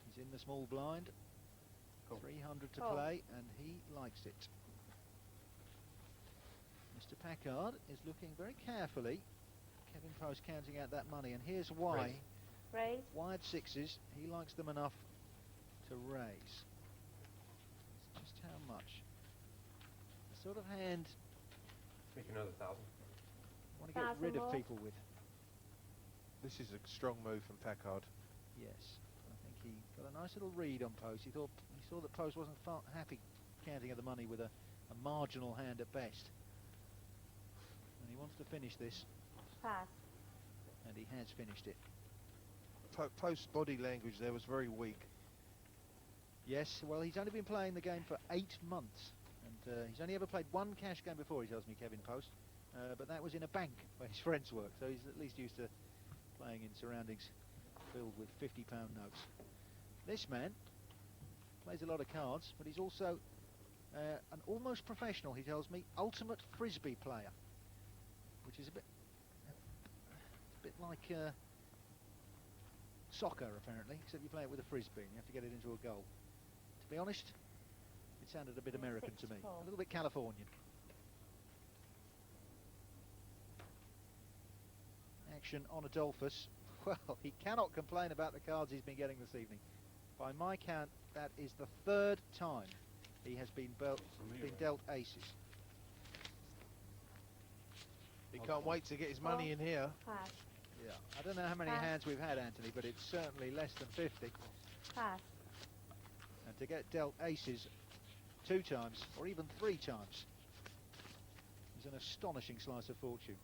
Speaker 3: He's in the small blind. 300 to play, and he likes it. Mr. Packard is looking very carefully. Kevin Poast counting out that money, and here's why.
Speaker 6: Raise.
Speaker 3: Wide sixes, he likes them enough to raise. It's just how much? The sort of hand
Speaker 5: Make another 1,000.
Speaker 3: want to get rid of people with.
Speaker 4: This is a strong move from Packard.
Speaker 3: Yes, I think he got a nice little read on Poast. He saw that Poast wasn't happy counting of the money with a marginal hand at best. And he wants to finish this.
Speaker 6: Pass.
Speaker 3: And he has finished it.
Speaker 4: Post's body language there was very weak.
Speaker 3: Yes, well, he's only been playing the game for 8 months. And he's only ever played one cash game before, he tells me, Kevin Poast. But that was in a bank where his friends work. So he's at least used to playing in surroundings filled with £50 notes. This man plays a lot of cards, but he's also an almost professional, he tells me, ultimate frisbee player, which is a bit a bit like soccer, apparently, except you play it with a frisbee and you have to get it into a goal. To be honest, it sounded a bit American to me, a little bit Californian. Action on Adolphus. Well, he cannot complain about the cards he's been getting this evening. By my count, that is the third time he has been dealt aces.
Speaker 4: He can't wait to get his money in here.
Speaker 6: Pass.
Speaker 3: Yeah, I don't know how many hands we've had, Anthony, but it's certainly less than 50.
Speaker 6: Pass.
Speaker 3: And to get dealt aces 2 times, or even 3 times, is an astonishing slice of fortune.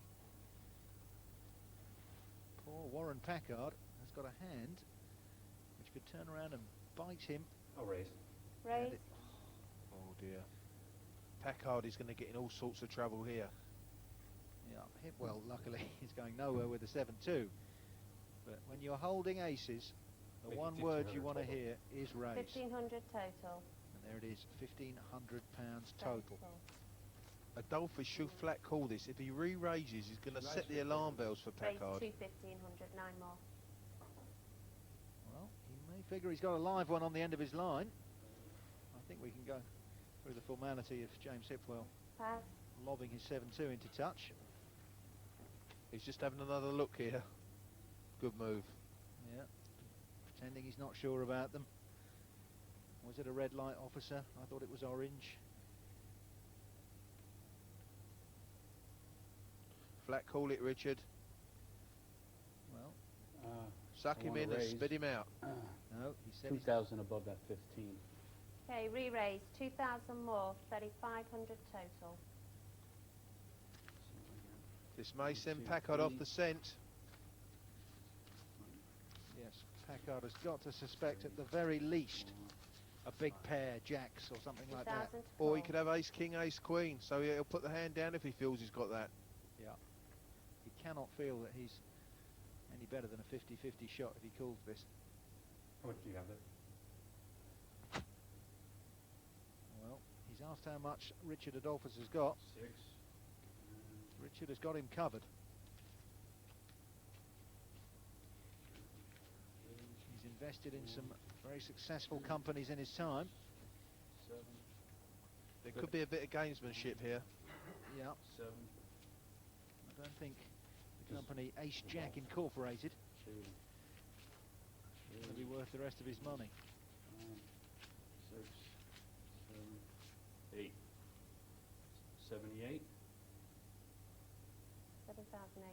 Speaker 3: Poor Warren Packard has got a hand which could turn around and bite him.
Speaker 8: I'll raise.
Speaker 6: Raise.
Speaker 4: Oh dear. Packard is going to get in all sorts of trouble here.
Speaker 3: Yeah, hipwell luckily is going nowhere with the 7-2. But when you're holding aces, the one word you want to hear is raise.
Speaker 6: 1,500 total.
Speaker 3: And there it is, £1,500 total.
Speaker 4: Adolphus should flat call this. If he re-raises, he's going to set the alarm bells for
Speaker 6: Raise
Speaker 4: Packard.
Speaker 6: to 1,500, 9 more.
Speaker 3: Well, he may figure he's got a live one on the end of his line. I think we can go through the formality of James Hipwell
Speaker 6: Pass.
Speaker 3: lobbing his 7-2 into touch.
Speaker 4: He's just having another look here. Good move.
Speaker 3: Yeah, pretending he's not sure about them. Was it a red light, officer? I thought it was orange.
Speaker 4: Flat call it, Richard.
Speaker 3: Well,
Speaker 4: Suck him in and spit him out.
Speaker 3: no, he said
Speaker 8: 2,000 above that 15.
Speaker 6: Okay, re-raise. 2,000 more. 3,500 total.
Speaker 4: This may send Packard off the scent.
Speaker 3: yes, Packard has got to suspect at the very least a big pair, jacks or something like that.
Speaker 6: 2,000 to
Speaker 4: Or he
Speaker 6: call.
Speaker 4: could have ace, king, ace, queen. So he'll put the hand down if he feels he's got that.
Speaker 3: Yeah, he cannot feel that he's any better than a 50-50 shot if he calls this.
Speaker 8: How much do you have there?
Speaker 3: Well, he's asked how much Richard Adolphus has got.
Speaker 8: 6.
Speaker 3: Richard has got him covered. He's invested in some very successful companies in his time.
Speaker 8: 7.
Speaker 4: There could be a bit of gamesmanship here.
Speaker 3: Yeah,
Speaker 8: 7.
Speaker 3: I don't think the company Ace Jack Incorporated
Speaker 8: 2.
Speaker 3: is going to be worth the rest of his money.
Speaker 8: 6. 7. 8. 78.
Speaker 6: 7,800.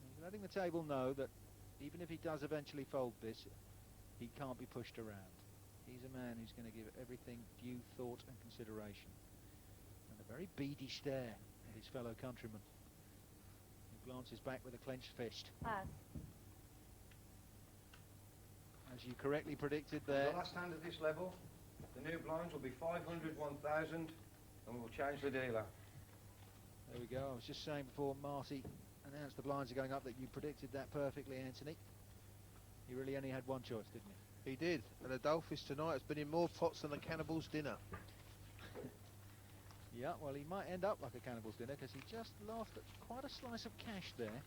Speaker 3: He's letting the table know that even if he does eventually fold this, he can't be pushed around. He's a man who's going to give everything due thought and consideration. And a very beady stare at his fellow countryman. He glances back with a clenched fist.
Speaker 6: Pass.
Speaker 3: As you correctly predicted there.
Speaker 2: The last hand at this level, the new blinds will be 500, 1,000, and we'll change the dealer.
Speaker 3: There we go. I was just saying before Marty announced the blinds are going up that you predicted that perfectly, Anthony. You really only had one choice, didn't you?
Speaker 4: He did. And Adolphus tonight has been in more pots than a cannibal's dinner.
Speaker 3: Yeah, well, he might end up like a cannibal's dinner because he just laughed at quite a slice of cash there.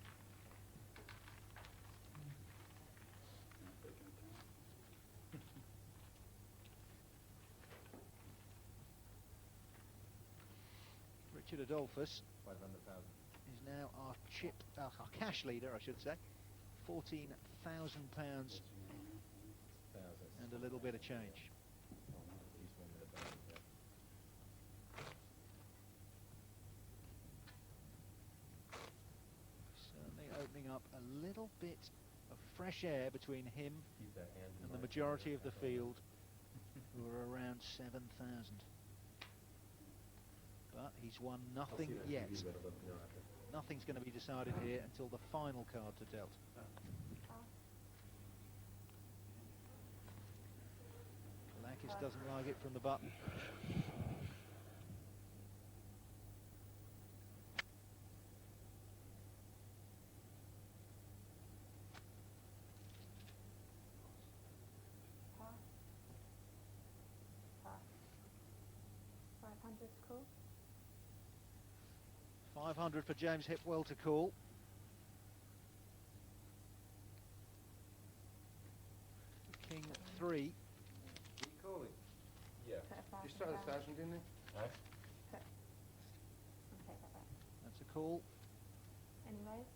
Speaker 3: Richard Adolphus
Speaker 2: 500,000.
Speaker 3: is now our cash leader, I should say. £14,000 and a little bit of change. Certainly opening up a little bit of fresh air between him and the majority of the field, who are around 7,000. But he's won nothing yet. Nothing's going to be decided here until the final cards are dealt. Kallakis doesn't like it from the button.
Speaker 6: Pass. 500 to call.
Speaker 3: 500 for James Hipwell to call. King 3.
Speaker 2: You call it?
Speaker 5: Yeah.
Speaker 6: Put a
Speaker 2: Just throw
Speaker 6: 1,000 down.
Speaker 2: 1,000 in there.
Speaker 5: Eh?
Speaker 6: I'll take that back.
Speaker 3: That's a call.
Speaker 6: Any raise?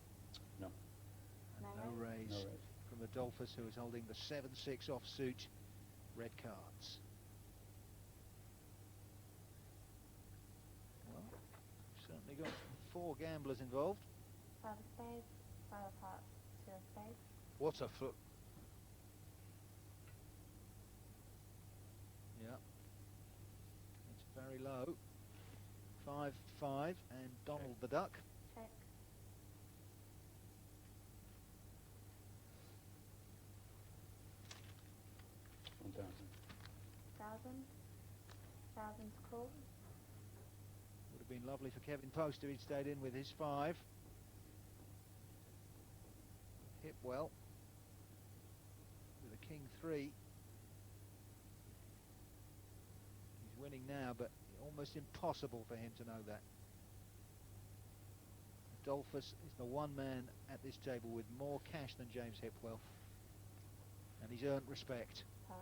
Speaker 8: No.
Speaker 3: And
Speaker 6: No
Speaker 3: no
Speaker 6: raise?
Speaker 3: raise
Speaker 8: No raise.
Speaker 3: from Adolphus, who is holding the 7-6 offsuit red cards. Well, certainly got 4 gamblers involved.
Speaker 6: 5 of spades, 5 of hearts, 2 of spades.
Speaker 4: What a foot.
Speaker 3: Yeah. It's very low. 5-5 and Donald the Duck.
Speaker 6: Check.
Speaker 8: $1,000.
Speaker 6: 1,000. 1,000 to call.
Speaker 3: Would have been lovely for Kevin Poast if he'd stayed in with his 5. Hipwell with a King 3. He's winning now, but almost impossible for him to know that. Adolphus is the one man at this table with more cash than James Hipwell, and he's earned respect.
Speaker 6: Pass.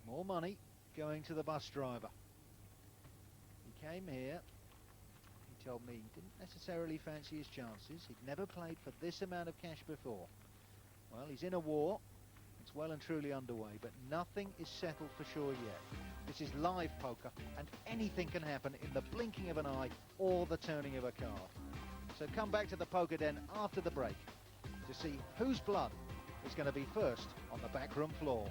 Speaker 3: More money going to the bus driver. He came here, he told me he didn't necessarily fancy his chances. He'd never played for this amount of cash before. Well, he's in a war. It's well and truly underway, but nothing is settled for sure yet. This is live poker, and anything can happen in the blinking of an eye or the turning of a card. So come back to the Poker Den after the break to see whose blood is going to be first on the backroom floor.